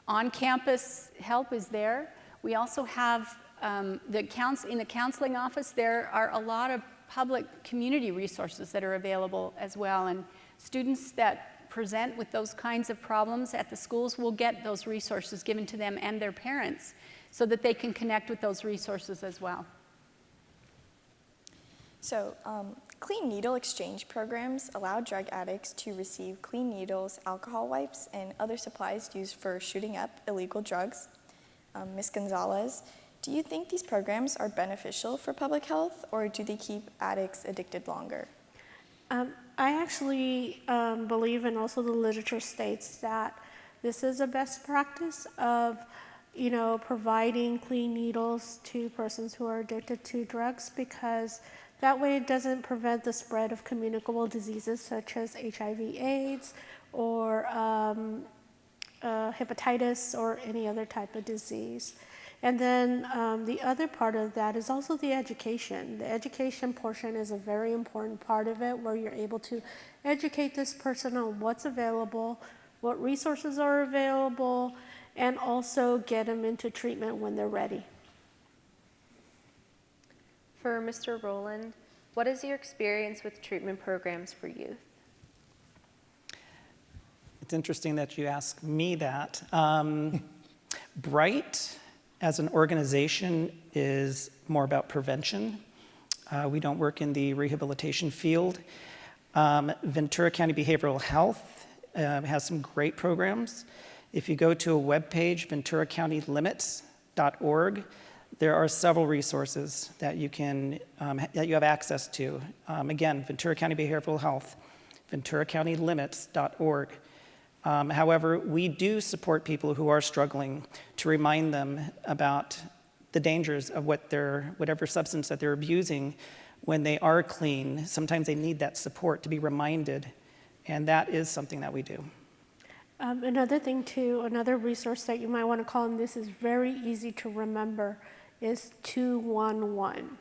On-campus help is there. We also have in the counseling office, there are a lot of public community resources that are available as well, and students that present with those kinds of problems at the schools will get those resources given to them and their parents so that they can connect with those resources as well. So, clean needle exchange programs allow drug addicts to receive clean needles, alcohol wipes, and other supplies used for shooting up illegal drugs. Ms. Gonzalez, do you think these programs are beneficial for public health, or do they keep addicts addicted longer? I actually believe, and also the literature states, that this is a best practice of providing clean needles to persons who are addicted to drugs, because that way it doesn't prevent the spread of communicable diseases such as HIV/AIDS or hepatitis or any other type of disease. And then the other part of that is also the education. The education portion is a very important part of it, where you're able to educate this person on what's available, what resources are available, and also get them into treatment when they're ready. For Mr. Rowland, what is your experience with treatment programs for youth? It's interesting that you ask me that. Bright, as an organization, is more about prevention. We don't work in the rehabilitation field. Ventura County Behavioral Health has some great programs. If you go to a webpage, venturacountylimits.org, there are several resources that you have access to. Again, Ventura County Behavioral Health, venturacountylimits.org. However, we do support people who are struggling to remind them about the dangers of whatever substance that they're abusing when they are clean. Sometimes they need that support to be reminded, and that is something that we do. Another thing too, another resource that you might want to call, and this is very easy to remember, is 211.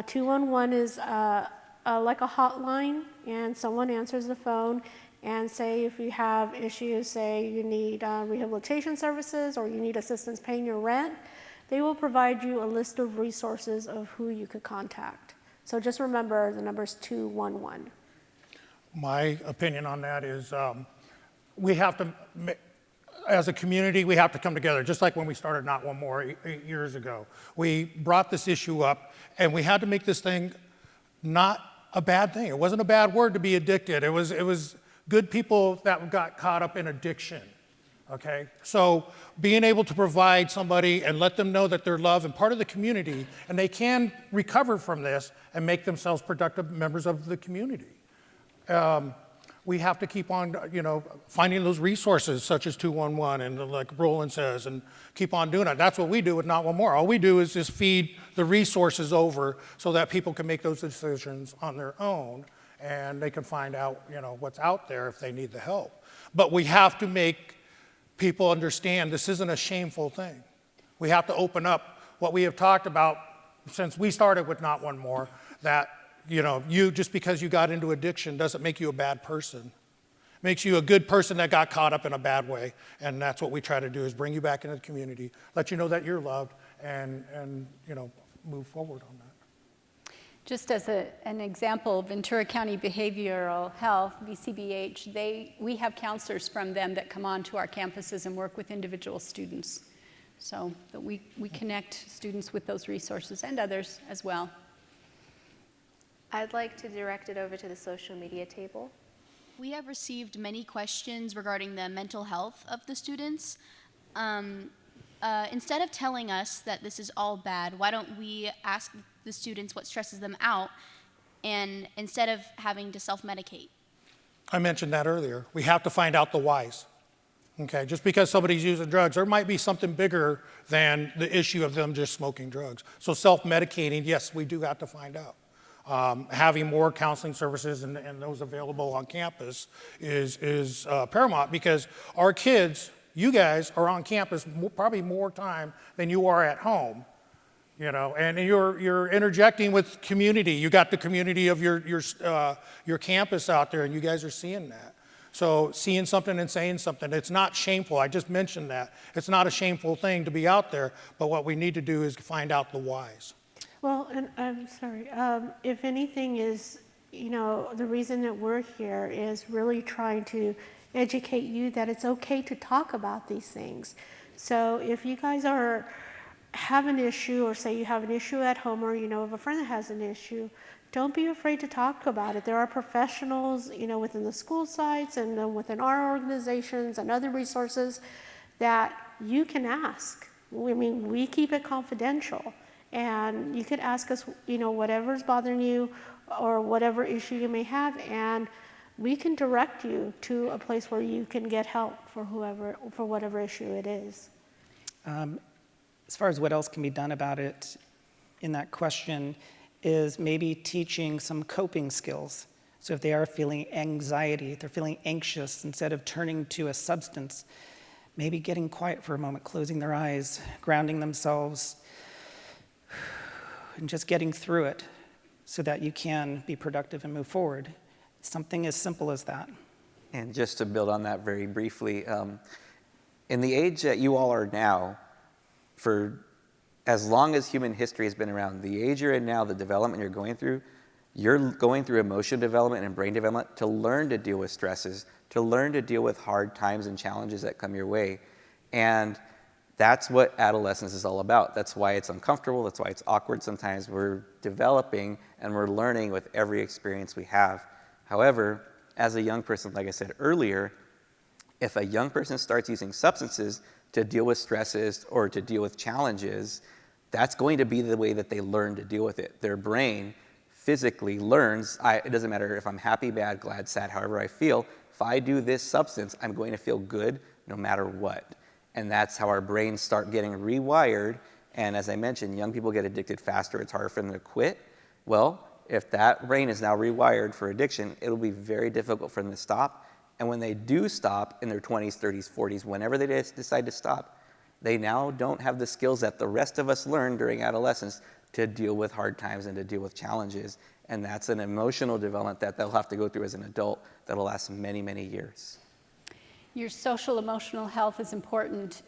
211 is like a hotline, and someone answers the phone, and say if you have issues, say you need rehabilitation services or you need assistance paying your rent, they will provide you a list of resources of who you could contact. So just remember the number is 211. My opinion on that is we have to, as a community, we have to come together, just like when we started Not One More 8 years ago. We brought this issue up, and we had to make this thing not a bad thing. It wasn't a bad word to be addicted. It was good people that got caught up in addiction, okay? So being able to provide somebody and let them know that they're loved and part of the community, and they can recover from this and make themselves productive members of the community. We have to keep on, finding those resources such as 211 and like Rowland says, and keep on doing it. That's what we do with Not One More. All we do is just feed the resources over so that people can make those decisions on their own, and they can find out, what's out there if they need the help. But we have to make people understand this isn't a shameful thing. We have to open up what we have talked about since we started with Not One More, that you just because you got into addiction doesn't make you a bad person. It makes you a good person that got caught up in a bad way, and that's what we try to do, is bring you back into the community, let you know that you're loved, and move forward on that. Just as an example, Ventura County Behavioral Health, VCBH, we have counselors from them that come on to our campuses and work with individual students. So that we connect students with those resources and others as well. I'd like to direct it over to the social media table. We have received many questions regarding the mental health of the students. Instead of telling us that this is all bad, why don't we ask the students what stresses them out, and instead of having to self-medicate? I mentioned that earlier. We have to find out the whys. Okay, just because somebody's using drugs, there might be something bigger than the issue of them just smoking drugs. So self-medicating, yes, we do have to find out. Having more counseling services and those available on campus is paramount, because our kids, you guys, are on campus probably more time than you are at home, and you're interjecting with community. You got the community of your campus out there, and you guys are seeing that. So seeing something and saying something, it's not shameful. I just mentioned that. It's not a shameful thing to be out there, but what we need to do is find out the whys. Well, and I'm sorry, if anything is, the reason that we're here is really trying to educate you that it's okay to talk about these things. So if you guys have an issue, or say you have an issue at home, or of a friend that has an issue, don't be afraid to talk about it. There are professionals, within the school sites and then within our organizations and other resources that you can ask. I mean, we keep it confidential, and you could ask us, whatever's bothering you or whatever issue you may have, and we can direct you to a place where you can get help for whatever issue it is. As far as what else can be done about it in that question is maybe teaching some coping skills. So if they are feeling anxiety, if they're feeling anxious, instead of turning to a substance, maybe getting quiet for a moment, closing their eyes, grounding themselves, and just getting through it so that you can be productive and move forward. Something as simple as that. And just to build on that very briefly, in the age that you all are now, for as long as human history has been around, the age you're in now, the development you're going through emotional development and brain development to learn to deal with stresses, to learn to deal with hard times and challenges that come your way. And that's what adolescence is all about. That's why it's uncomfortable. That's why it's awkward sometimes. We're developing and we're learning with every experience we have. However, as a young person, like I said earlier, if a young person starts using substances to deal with stresses or to deal with challenges, that's going to be the way that they learn to deal with it. Their brain physically learns, it doesn't matter if I'm happy, bad, glad, sad, however I feel, if I do this substance, I'm going to feel good no matter what. And that's how our brains start getting rewired. And as I mentioned, young people get addicted faster. It's harder for them to quit. Well, if that brain is now rewired for addiction, it'll be very difficult for them to stop. And when they do stop in their 20s, 30s, 40s, whenever they decide to stop, they now don't have the skills that the rest of us learned during adolescence to deal with hard times and to deal with challenges. And that's an emotional development that they'll have to go through as an adult that'll last many, many years. Your social emotional health is important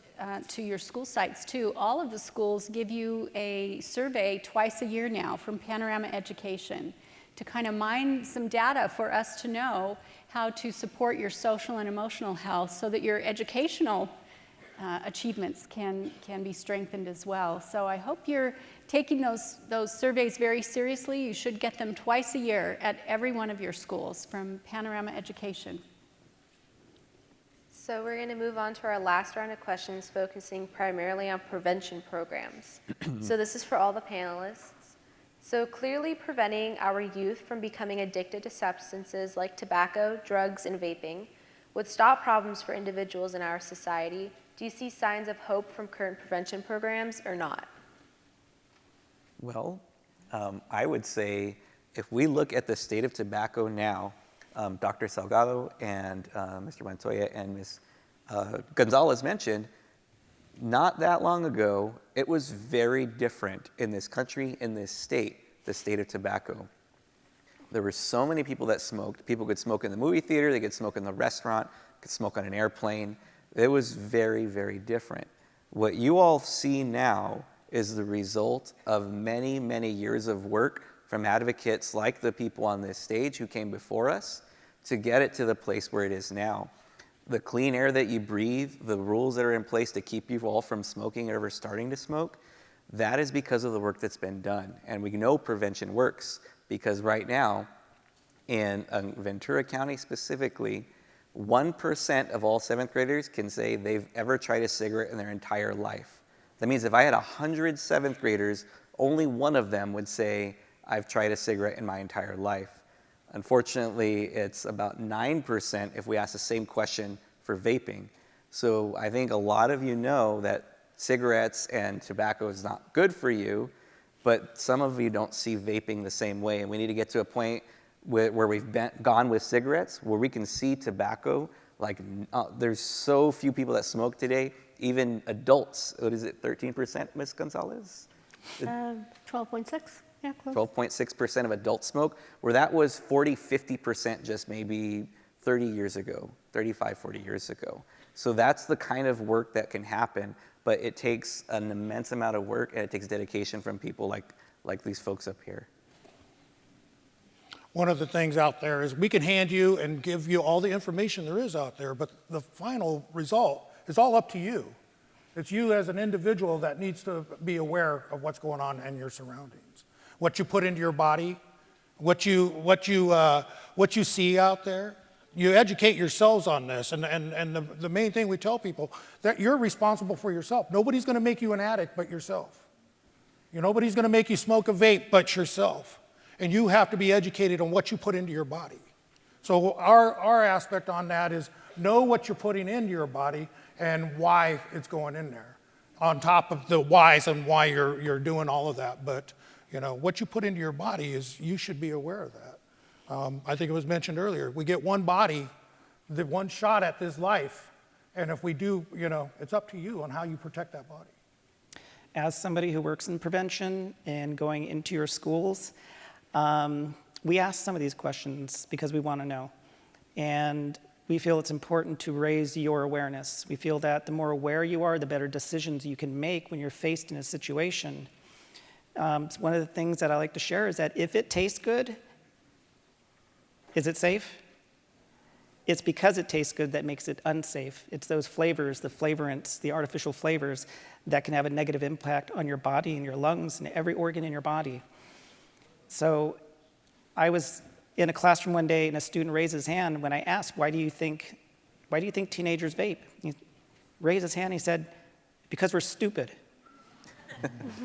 to your school sites too. All of the schools give you a survey twice a year now from Panorama Education to kind of mine some data for us to know how to support your social and emotional health so that your educational achievements can be strengthened as well. So I hope you're taking those surveys very seriously. You should get them twice a year at every one of your schools from Panorama Education. So we're going to move on to our last round of questions focusing primarily on prevention programs. So this is for all the panelists. So clearly preventing our youth from becoming addicted to substances like tobacco, drugs, and vaping would stop problems for individuals in our society. Do you see signs of hope from current prevention programs or not? Well, I would say if we look at the state of tobacco now, Dr. Salgado and Mr. Montoya and Ms. Gonzalez mentioned, not that long ago, it was very different in this country, in this state, the state of tobacco. There were so many people that smoked. People could smoke in the movie theater, they could smoke in the restaurant, could smoke on an airplane. It was very, very different. What you all see now is the result of many, many years of work from advocates like the people on this stage who came before us to get it to the place where it is now. The clean air that you breathe, the rules that are in place to keep you all from smoking or ever starting to smoke, that is because of the work that's been done. And we know prevention works because right now, in Ventura County specifically, 1% of all 7th graders can say they've ever tried a cigarette in their entire life. That means if I had 100 7th graders, only one of them would say, I've tried a cigarette in my entire life. Unfortunately, it's about 9% if we ask the same question for vaping. So I think a lot of you know that cigarettes and tobacco is not good for you, but some of you don't see vaping the same way. And we need to get to a point where we've gone with cigarettes, where we can see tobacco. There's so few people that smoke today, even adults. What is it, 13%, Ms. Gonzalez? 12.6. Yeah, close. 12.6% of adults smoke, where that was 40, 50% just maybe 30 years ago, 35, 40 years ago. So that's the kind of work that can happen, but it takes an immense amount of work and it takes dedication from people like these folks up here. One of the things out there is we can hand you and give you all the information there is out there, but the final result is all up to you. It's you as an individual that needs to be aware of what's going on in your surroundings. What you put into your body what you see out there. You educate yourselves on this, and the main thing we tell people, that you're responsible for yourself. Nobody's going to make you an addict but yourself. Nobody's going to make you smoke a vape but yourself. And you have to be educated on what you put into your body. So our aspect on that is know what you're putting into your body and why it's going in there, on top of the whys and why you're doing all of that. But what you put into your body is, you should be aware of that. I think it was mentioned earlier, we get one body, the one shot at this life, and if we do, it's up to you on how you protect that body. As somebody who works in prevention and going into your schools, we ask some of these questions because we want to know. And we feel it's important to raise your awareness. We feel that the more aware you are, the better decisions you can make when you're faced in a situation. One of the things that I like to share is that if it tastes good, is it safe? It's because it tastes good that makes it unsafe. It's those flavors, the flavorants, the artificial flavors that can have a negative impact on your body and your lungs and every organ in your body. So I was in a classroom one day and a student raised his hand when I asked, why do you think teenagers vape? He raised his hand and he said, because we're stupid.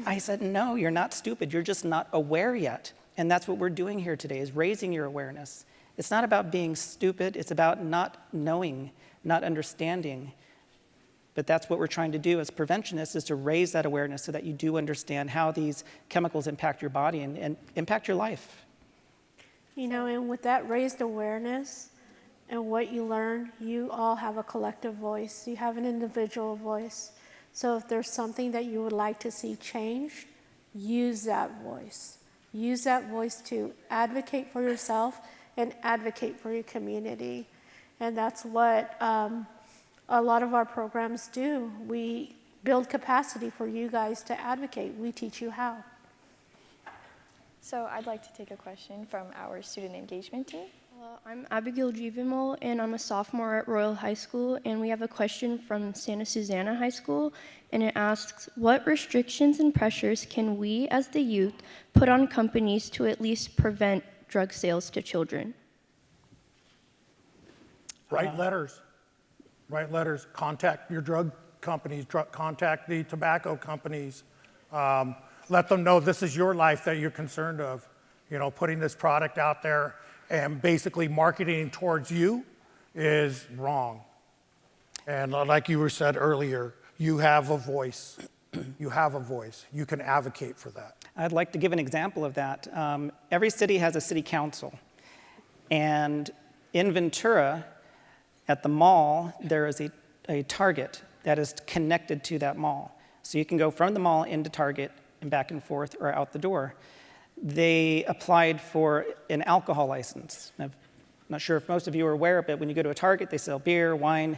I said, no, you're not stupid. You're just not aware yet. And that's what we're doing here today, is raising your awareness. It's not about being stupid. It's about not knowing, not understanding. But that's what we're trying to do as preventionists, is to raise that awareness so that you do understand how these chemicals impact your body and impact your life. And with that raised awareness and what you learn, you all have a collective voice. You have an individual voice. So if there's something that you would like to see changed, use that voice. Use that voice to advocate for yourself and advocate for your community. And that's what a lot of our programs do. We build capacity for you guys to advocate. We teach you how. So I'd like to take a question from our student engagement team. I'm Abigail Juvimol, and I'm a sophomore at Royal High School, and we have a question from Santa Susana High School, and it asks, what restrictions and pressures can we as the youth put on companies to at least prevent drug sales to children? Write letters. Contact your drug companies, contact the tobacco companies. Let them know this is your life that you're concerned of. Putting this product out there and basically marketing towards you is wrong. And like you were said earlier, you have a voice. You have a voice. You can advocate for that. I'd like to give an example of that. Every city has a city council. And in Ventura, at the mall, there is a Target that is connected to that mall. So you can go from the mall into Target and back and forth or out the door. They applied for an alcohol license. I'm not sure if most of you are aware, but when you go to a Target, they sell beer, wine.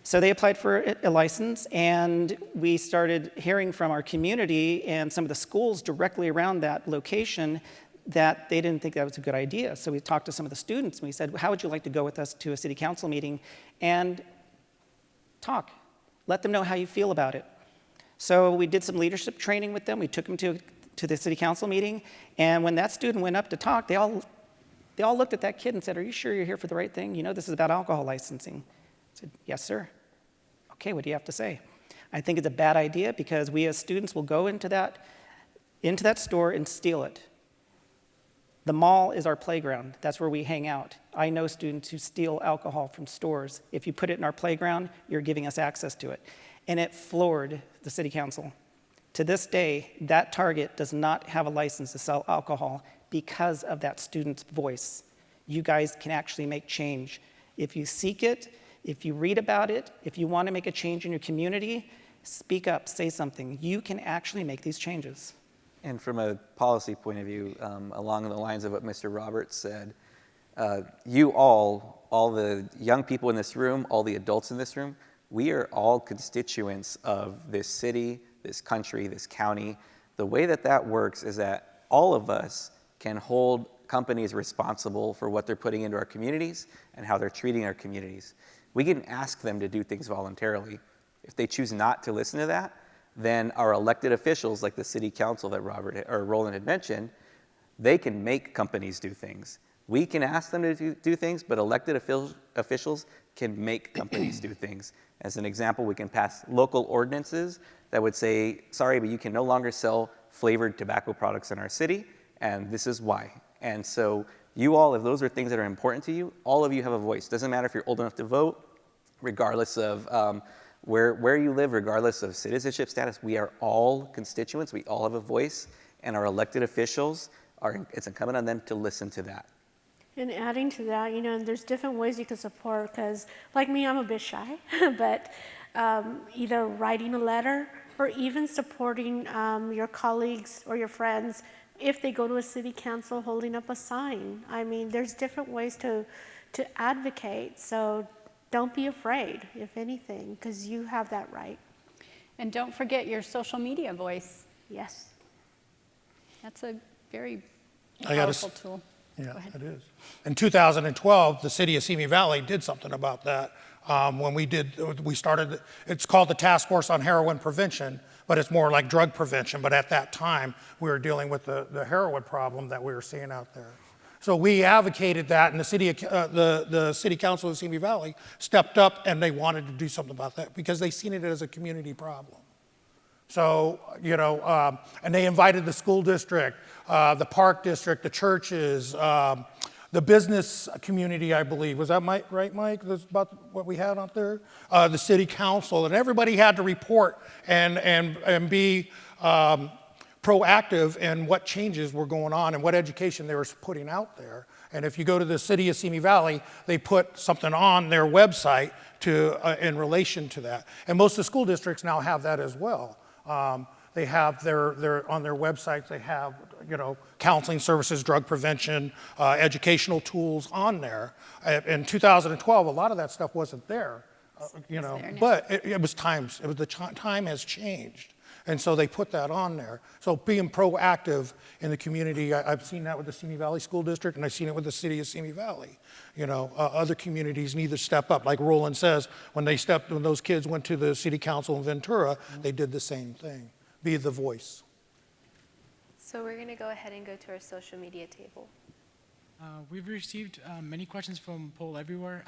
So they applied for a license, and we started hearing from our community and some of the schools directly around that location that they didn't think that was a good idea. So we talked to some of the students, and we said, how would you like to go with us to a city council meeting and talk? Let them know how you feel about it. So we did some leadership training with them. We took them to the city council meeting, and when that student went up to talk, they all looked at that kid and said, are you sure you're here for the right thing? This is about alcohol licensing. I said, yes, sir. Okay, what do you have to say? I think it's a bad idea because we as students will go into that store and steal it. The mall is our playground. That's where we hang out. I know students who steal alcohol from stores. If you put it in our playground, you're giving us access to it. And it floored the city council. To this day, that Target does not have a license to sell alcohol because of that student's voice. You guys can actually make change. If you seek it, if you read about it, if you want to make a change in your community, speak up, say something. You can actually make these changes. And from a policy point of view, along the lines of what Mr. Roberts said, you all the young people in this room, all the adults in this room, we are all constituents of this city, this country, this county. The way that works is that all of us can hold companies responsible for what they're putting into our communities and how they're treating our communities. We can ask them to do things voluntarily. If they choose not to listen to that, then our elected officials, like the city council that Rowland had mentioned, They can make companies do things. We can ask them to do things, but elected officials can make companies do things. As an example, we can pass local ordinances that would say, sorry, but you can no longer sell flavored tobacco products in our city, and this is why. And so you all, if those are things that are important to you, all of you have a voice. Doesn't matter if you're old enough to vote, regardless of where you live, regardless of citizenship status, we are all constituents, we all have a voice, and our elected officials, it's incumbent on them to listen to that. And adding to that, you know, there's different ways you can support, because like me, I'm a bit shy, but either writing a letter or even supporting your colleagues or your friends if they go to a city council holding up a sign. I mean, there's different ways to advocate, so don't be afraid, if anything, because you have that right. And don't forget your social media voice. Yes. That's a very powerful tool. Yeah, it is. In 2012, the city of Simi Valley did something about that. When we started, it's called the Task Force on Heroin Prevention, but it's more like drug prevention. But at that time, we were dealing with the heroin problem that we were seeing out there. So we advocated that, and the city council of Simi Valley stepped up, and they wanted to do something about that because they seen it as a community problem. So, you know, and they invited the school district, the park district, the churches, the business community, I believe. Was that right, Mike? That's about what we had out there? The city council, and everybody had to report and be proactive in what changes were going on and what education they were putting out there. And if you go to the city of Simi Valley, they put something on their website in relation to that. And most of the school districts now have that as well. They have on their websites, they have, you know, counseling services, drug prevention, educational tools on there. In 2012, a lot of that stuff wasn't there, you know, but it was times. The time has changed. And so they put that on there. So being proactive in the community, I've seen that with the Simi Valley School District, and I've seen it with the city of Simi Valley. You know, other communities need to step up. Like Rowland says, when those kids went to the city council in Ventura, they did the same thing. Be the voice. So we're going to go ahead and go to our social media table. We've received many questions from Poll Everywhere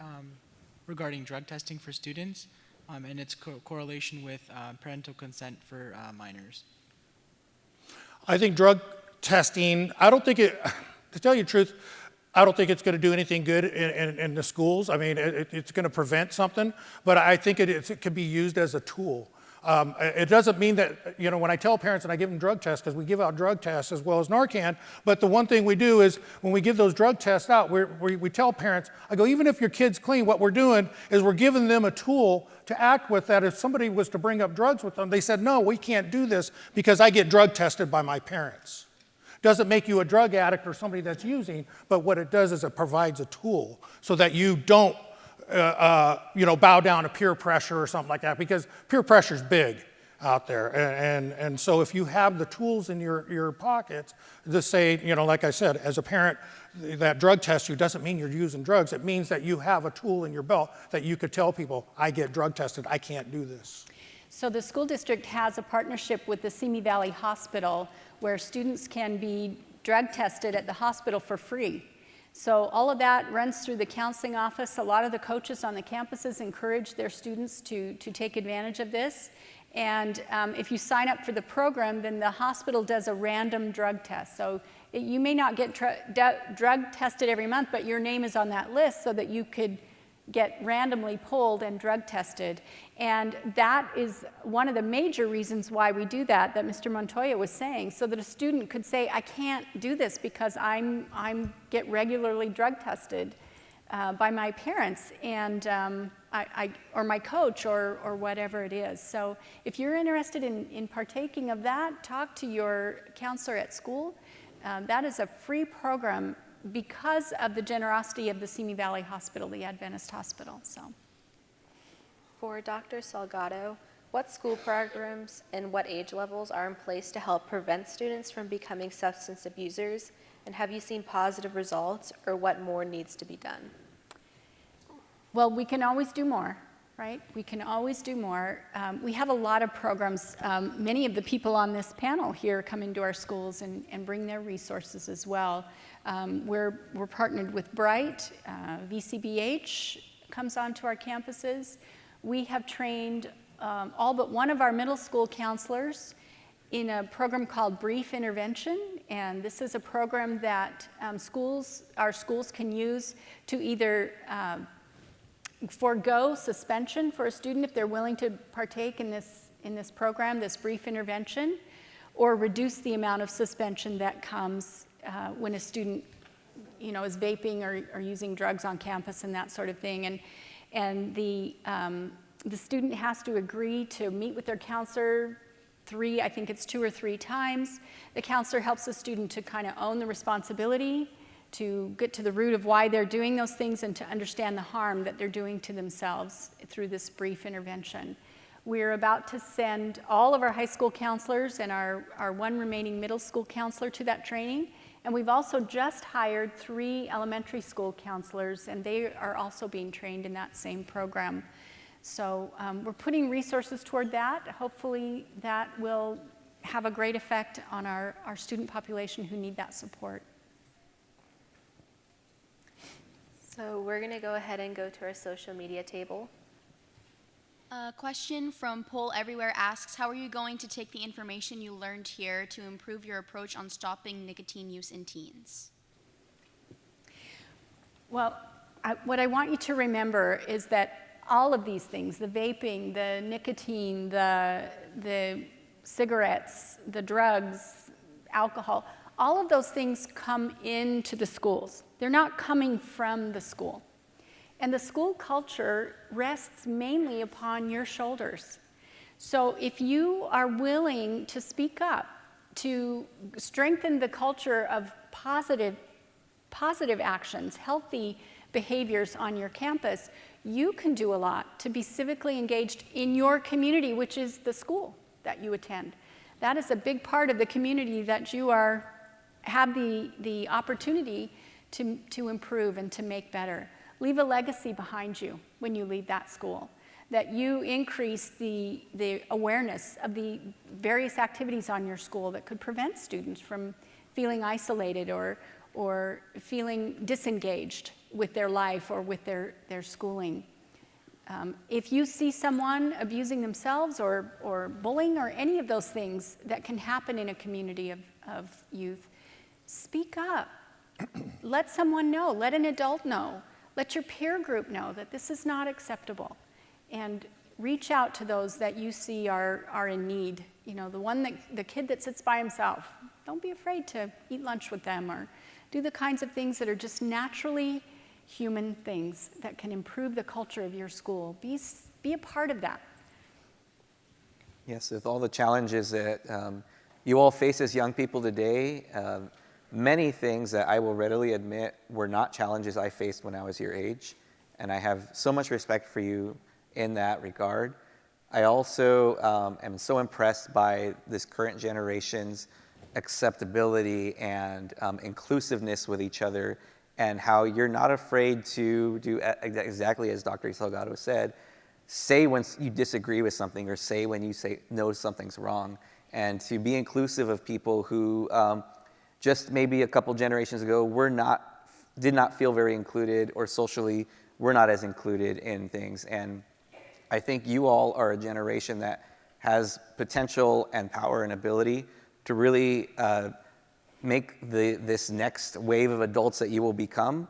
regarding drug testing for students and its correlation with parental consent for minors. I think drug testing, to tell you the truth, I don't think it's going to do anything good in the schools. I mean, it's going to prevent something, but I think it could be used as a tool. It doesn't mean that, you know, when I tell parents and I give them drug tests, because we give out drug tests as well as Narcan, but the one thing we do is when we give those drug tests out, we tell parents, I go, even if your kid's clean, what we're doing is we're giving them a tool to act with that. If somebody was to bring up drugs with them, they said, no, we can't do this because I get drug tested by my parents. Doesn't make you a drug addict or somebody that's using, but what it does is it provides a tool so that you don't bow down to peer pressure or something like that, because peer pressure is big out there. And so if you have the tools in your pockets to say, you know, like I said, as a parent, that drug test you doesn't mean you're using drugs. It means that you have a tool in your belt that you could tell people, I get drug tested, I can't do this. So the school district has a partnership with the Simi Valley Hospital where students can be drug tested at the hospital for free. So all of that runs through the counseling office. A lot of the coaches on the campuses encourage their students to take advantage of this. And if you sign up for the program, then the hospital does a random drug test. So you may not get drug tested every month, but your name is on that list so that you could get randomly pulled and drug tested. And that is one of the major reasons why we do that Mr. Montoya was saying, so that a student could say, I can't do this because I'm get regularly drug tested by my parents and or my coach or whatever it is. So if you're interested in partaking of that, talk to your counselor at school. That is a free program because of the generosity of the Simi Valley Hospital, the Adventist Hospital. So, for Dr. Salgado, what school programs and what age levels are in place to help prevent students from becoming substance abusers? And have you seen positive results, or what more needs to be done? Well, we can always do more. right? We can always do more. We have a lot of programs. Many of the people on this panel here come into our schools and bring their resources as well. We're partnered with Bright. VCBH comes onto our campuses. We have trained all but one of our middle school counselors in a program called Brief Intervention, and this is a program that our schools can use to either forego suspension for a student if they're willing to partake in this program, this brief intervention, or reduce the amount of suspension that comes when a student, is vaping or using drugs on campus and that sort of thing. And the student has to agree to meet with their counselor I think it's 2 or 3 times. The counselor helps the student to kind of own the responsibility, to get to the root of why they're doing those things, and to understand the harm that they're doing to themselves through this brief intervention. We're about to send all of our high school counselors and our one remaining middle school counselor to that training. And we've also just hired 3 elementary school counselors, and they are also being trained in that same program. So we're putting resources toward that. Hopefully that will have a great effect on our student population who need that support. So we're going to go ahead and go to our social media table. A question from Poll Everywhere asks, how are you going to take the information you learned here to improve your approach on stopping nicotine use in teens? Well, what I want you to remember is that all of these things, the vaping, the nicotine, the cigarettes, the drugs, alcohol, all of those things come into the schools. They're not coming from the school. And the school culture rests mainly upon your shoulders. So if you are willing to speak up, to strengthen the culture of positive actions, healthy behaviors on your campus, you can do a lot to be civically engaged in your community, which is the school that you attend. That is a big part of the community that you have the opportunity to improve and to make better. Leave a legacy behind you when you leave that school, that you increase the awareness of the various activities on your school that could prevent students from feeling isolated or feeling disengaged with their life or with their schooling. If you see someone abusing themselves or bullying or any of those things that can happen in a community of youth, speak up. Let someone know, let an adult know, let your peer group know that this is not acceptable. And reach out to those that you see are in need. The kid that sits by himself, don't be afraid to eat lunch with them or do the kinds of things that are just naturally human things that can improve the culture of your school. Be a part of that. Yes, with all the challenges that you all face as young people today, many things that I will readily admit were not challenges I faced when I was your age, and I have so much respect for you in that regard. I also am so impressed by this current generation's acceptability and inclusiveness with each other, and how you're not afraid to do exactly as Dr. Salgado said, say when you disagree with something or say when you know something's wrong, and to be inclusive of people who just maybe a couple generations ago did not feel very included, or socially were not as included in things. And I think you all are a generation that has potential and power and ability to really make this next wave of adults that you will become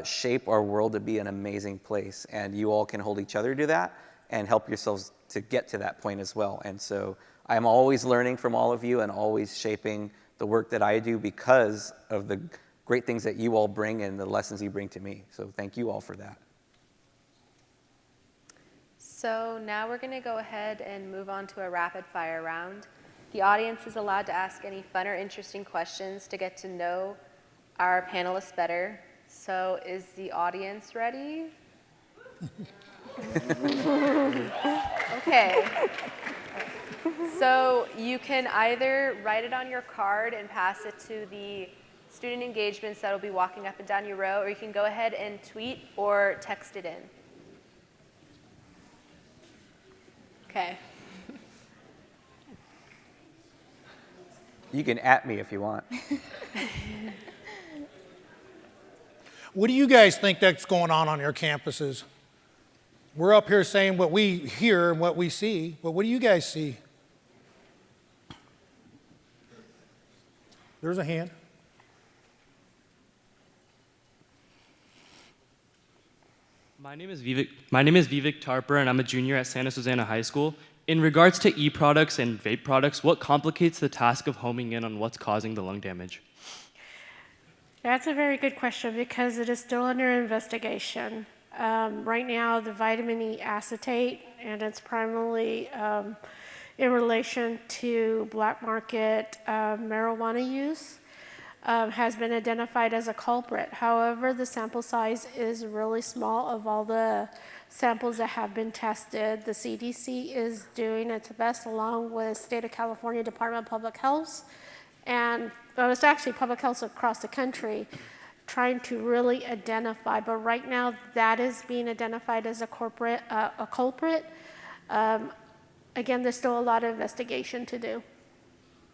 shape our world to be an amazing place. And you all can hold each other to that and help yourselves to get to that point as well. And so I'm always learning from all of you and always shaping the work that I do because of the great things that you all bring and the lessons you bring to me. So thank you all for that. So now we're going to go ahead and move on to a rapid fire round. The audience is allowed to ask any fun or interesting questions to get to know our panelists better. So is the audience ready? Okay. So you can either write it on your card and pass it to the student engagements that will be walking up and down your row, or you can go ahead and tweet or text it in. Okay. You can at me if you want. What do you guys think that's going on your campuses? We're up here saying what we hear and what we see, but what do you guys see? There's a hand. My name is Vivek Tarper, and I'm a junior at Santa Susana High School. In regards to e-products and vape products, what complicates the task of homing in on what's causing the lung damage? That's a very good question because it is still under investigation. Right now, the vitamin E acetate, and it's primarily in relation to black market marijuana use, has been identified as a culprit. However, the sample size is really small of all the samples that have been tested. The CDC is doing its best along with State of California Department of Public Health, and it's actually public health across the country, trying to really identify. But right now, that is being identified as a culprit. Again, there's still a lot of investigation to do.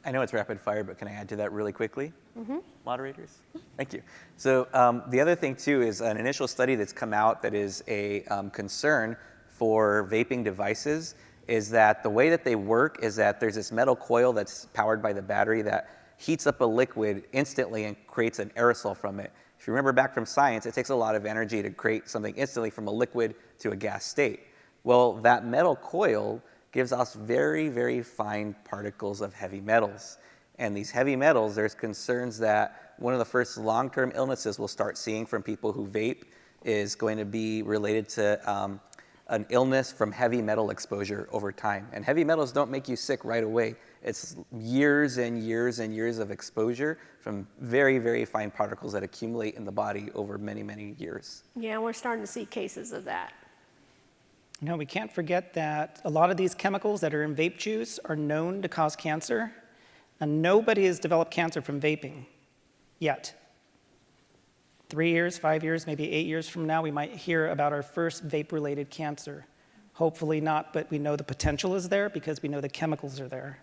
I know it's rapid fire, but can I add to that really quickly? Mm-hmm. Moderators? Thank you. So the other thing too is an initial study that's come out that is a concern for vaping devices is that the way that they work is that there's this metal coil that's powered by the battery that heats up a liquid instantly and creates an aerosol from it. If you remember back from science, it takes a lot of energy to create something instantly from a liquid to a gas state. Well, that metal coil gives us very, very fine particles of heavy metals. And these heavy metals, there's concerns that one of the first long-term illnesses we'll start seeing from people who vape is going to be related to an illness from heavy metal exposure over time. And heavy metals don't make you sick right away. It's years and years and years of exposure from very, very fine particles that accumulate in the body over many, many years. Yeah, we're starting to see cases of that. You know, we can't forget that a lot of these chemicals that are in vape juice are known to cause cancer, and nobody has developed cancer from vaping yet. 3 years, 5 years, maybe 8 years from now, we might hear about our first vape-related cancer. Hopefully not, but we know the potential is there because we know the chemicals are there.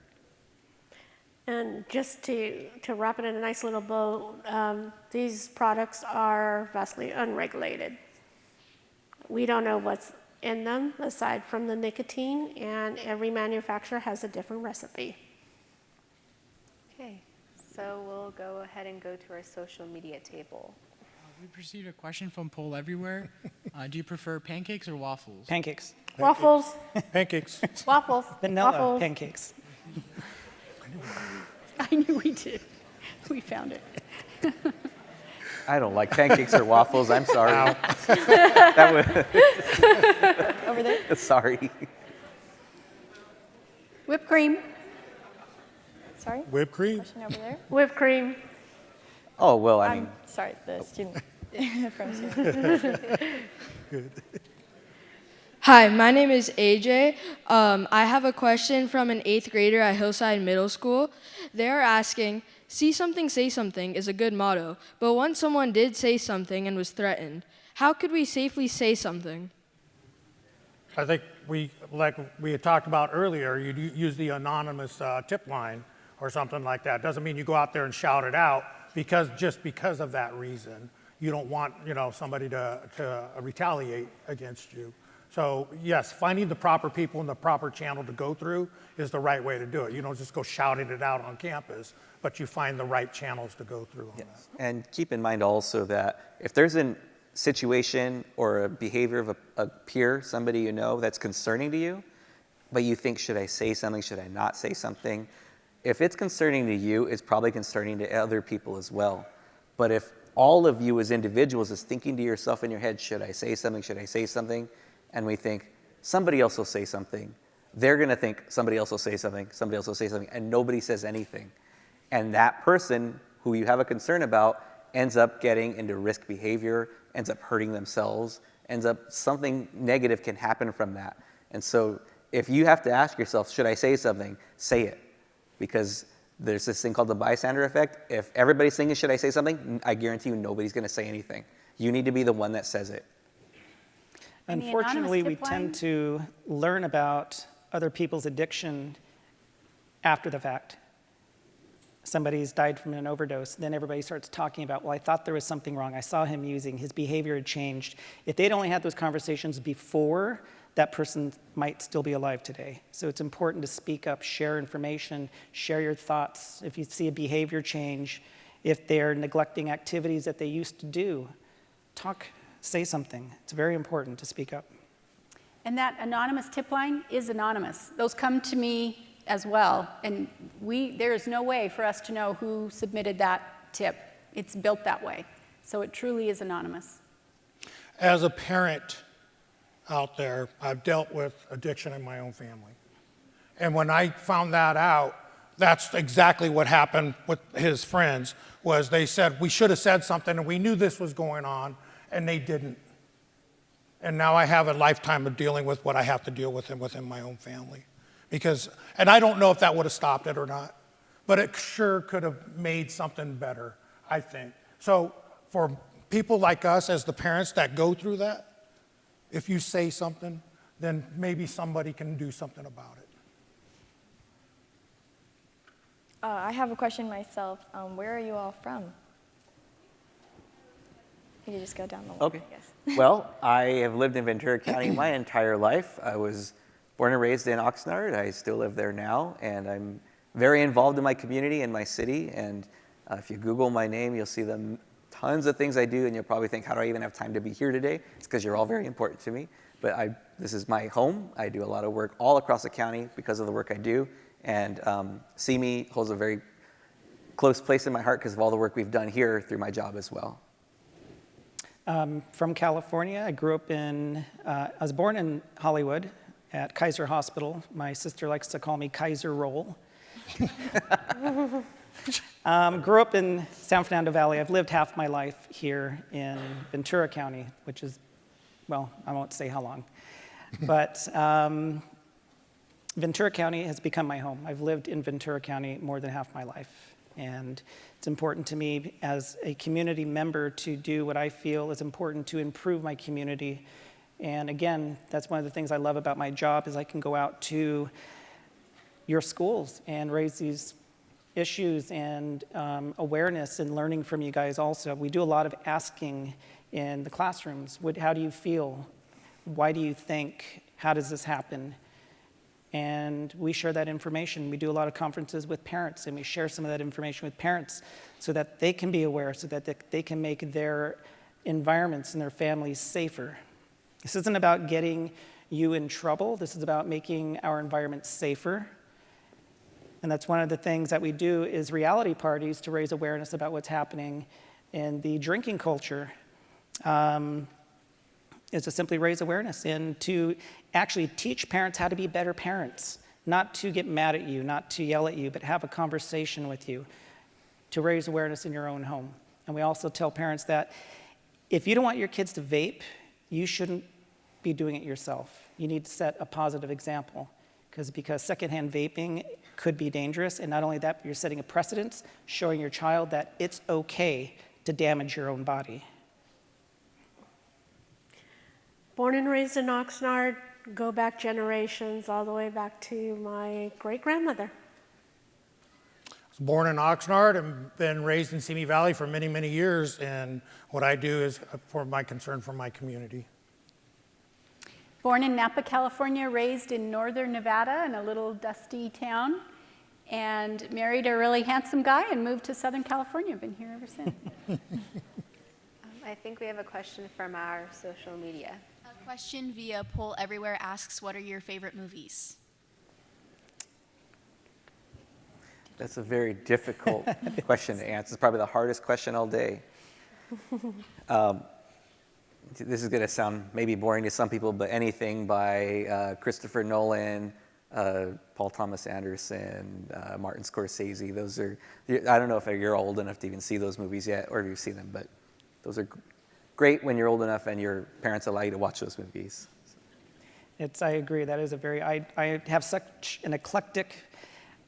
And just to wrap it in a nice little bow, these products are vastly unregulated. We don't know what's in them aside from the nicotine, and every manufacturer has a different recipe. Okay, so we'll go ahead and go to our social media table. We've received a question from Poll Everywhere. Do you prefer pancakes or waffles? Pancakes. Waffles. Pancakes. Waffles. Vanilla Waffles. pancakes. I knew we did. We found it. I don't like pancakes or waffles, I'm sorry. That was Over there? Sorry. Whipped cream. Sorry? Whipped cream. Question over there? Whipped cream. Oh, well, I mean. I'm sorry, the student from student. Good. Hi, my name is AJ. I have a question from an 8th grader at Hillside Middle School. They're asking, see something, say something is a good motto, but once someone did say something and was threatened, how could we safely say something? I think like we had talked about earlier, you use the anonymous tip line or something like that. Doesn't mean you go out there and shout it out just because of that reason. You don't want somebody to retaliate against you. So yes, finding the proper people and the proper channel to go through is the right way to do it. You don't just go shouting it out on campus, but you find the right channels to go through on that. And keep in mind also that if there's a situation or a behavior of a peer, somebody you know that's concerning to you, but you think, should I say something, should I not say something? If it's concerning to you, it's probably concerning to other people as well. But if all of you as individuals is thinking to yourself in your head, should I say something, should I say something? And we think, somebody else will say something. They're going to think, somebody else will say something, somebody else will say something, and nobody says anything. And that person who you have a concern about ends up getting into risk behavior, ends up hurting themselves, something negative can happen from that. And so if you have to ask yourself, should I say something? Say it. Because there's this thing called the bystander effect. If everybody's thinking, should I say something? I guarantee you nobody's going to say anything. You need to be the one that says it. Unfortunately, we tend to learn about other people's addiction after the fact. Somebody's died from an overdose, then everybody starts talking about, well, I thought there was something wrong. I saw him using, his behavior had changed. If they'd only had those conversations before, that person might still be alive today. So it's important to speak up, share information, share your thoughts. If you see a behavior change, if they're neglecting activities that they used to do, talk, say something. It's very important to speak up. And that anonymous tip line is anonymous. Those come to me as well, and there is no way for us to know who submitted that tip. It's built that way, so it truly is anonymous. As a parent out there, I've dealt with addiction in my own family. And when I found that out, that's exactly what happened with his friends, was they said, we should have said something, and we knew this was going on, and they didn't. And now I have a lifetime of dealing with what I have to deal with within my own family. And I don't know if that would have stopped it or not, but it sure could have made something better, I think. So for people like us as the parents that go through that, if you say something, then maybe somebody can do something about it. I have a question myself. Where are you all from? You can just go down the line, Okay. I guess. Well, I have lived in Ventura County my entire life. I was born and raised in Oxnard. I still live there now, and I'm very involved in my community and my city. And if you Google my name, you'll see tons of things I do, and you'll probably think, how do I even have time to be here today? It's because you're all very important to me. But this is my home. I do a lot of work all across the county because of the work I do. And Simi holds a very close place in my heart because of all the work we've done here through my job as well. From California, I grew up I was born in Hollywood at Kaiser Hospital. My sister likes to call me Kaiser Roll. Grew up in San Fernando Valley. I've lived half my life here in Ventura County, which is, well, I won't say how long. But Ventura County has become my home. I've lived in Ventura County more than half my life. And it's important to me as a community member to do what I feel is important to improve my community. And again, that's one of the things I love about my job is I can go out to your schools and raise these issues and awareness and learning from you guys also. We do a lot of asking in the classrooms. How do you feel? Why do you think? How does this happen? And we share that information. We do a lot of conferences with parents, and we share some of that information with parents so that they can be aware, so that they can make their environments and their families safer. This isn't about getting you in trouble. This is about making our environment safer. And that's one of the things that we do is reality parties to raise awareness about what's happening in the drinking culture. Is to simply raise awareness and to actually teach parents how to be better parents, not to get mad at you, not to yell at you, but have a conversation with you, to raise awareness in your own home. And we also tell parents that if you don't want your kids to vape, you shouldn't be doing it yourself. You need to set a positive example because secondhand vaping could be dangerous. And not only that, but you're setting a precedent, showing your child that it's okay to damage your own body. Born and raised in Oxnard, go back generations, all the way back to my great-grandmother. I was born in Oxnard and been raised in Simi Valley for many, many years, and what I do is for my concern for my community. Born in Napa, California, raised in northern Nevada in a little dusty town, and married a really handsome guy and moved to Southern California. Been here ever since. I think we have a question from our social media. A question via Poll Everywhere asks, what are your favorite movies? That's a very difficult question to answer. It's probably the hardest question all day. This is going to sound maybe boring to some people, but anything by Christopher Nolan, Paul Thomas Anderson, Martin Scorsese, those are, I don't know if you're old enough to even see those movies yet, or if you've seen them, but those are great when you're old enough and your parents allow you to watch those movies. I agree. That is I have such an eclectic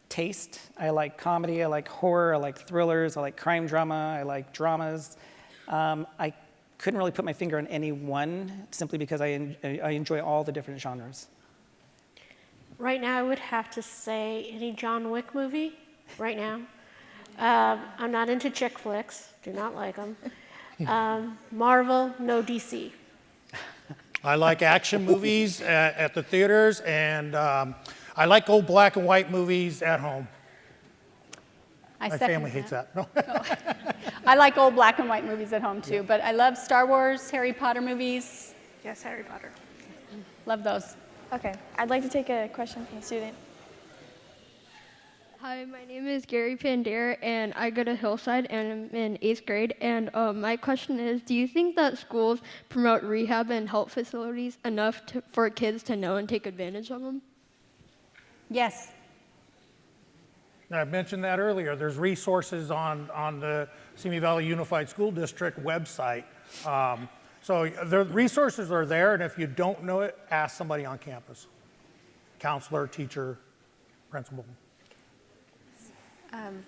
taste. I like comedy, I like horror, I like thrillers, I like crime drama, I like dramas. I couldn't really put my finger on any one simply because I enjoy all the different genres. Right now, I would have to say any John Wick movie, right now. I'm not into chick flicks, do not like them. Marvel, no DC. I like action movies at the theaters, and I like old black and white movies at home. My family hates that. No. I like old black and white movies at home too, but I love Star Wars, Harry Potter movies. Yes, Harry Potter. Love those. Okay, I'd like to take a question from a student. Hi, my name is Gary Pandera, and I go to Hillside, and I'm in 8th grade. And my question is, do you think that schools promote rehab and help facilities enough for kids to know and take advantage of them? Yes. I mentioned that earlier. There's resources on the Simi Valley Unified School District website. So the resources are there, and if you don't know it, ask somebody on campus. Counselor, teacher, principal.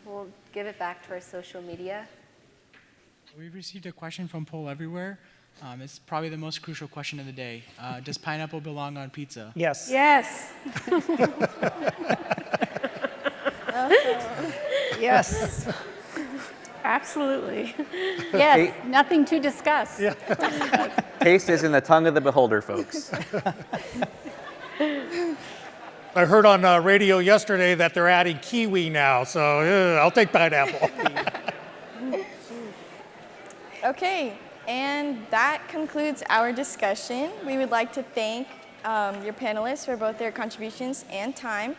We'll give it back to our social media. We've received a question from Poll Everywhere. It's probably the most crucial question of the day. Does pineapple belong on pizza? Yes. Yes. Yes. Absolutely. Yes, nothing to discuss. Yeah. Taste is in the tongue of the beholder, folks. I heard on radio yesterday that they're adding kiwi now, so I'll take pineapple. Okay, and that concludes our discussion. We would like to thank your panelists for both their contributions and time.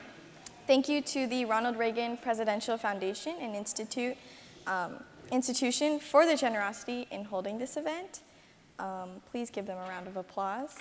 Thank you to the Ronald Reagan Presidential Foundation and institution for their generosity in holding this event. Please give them a round of applause.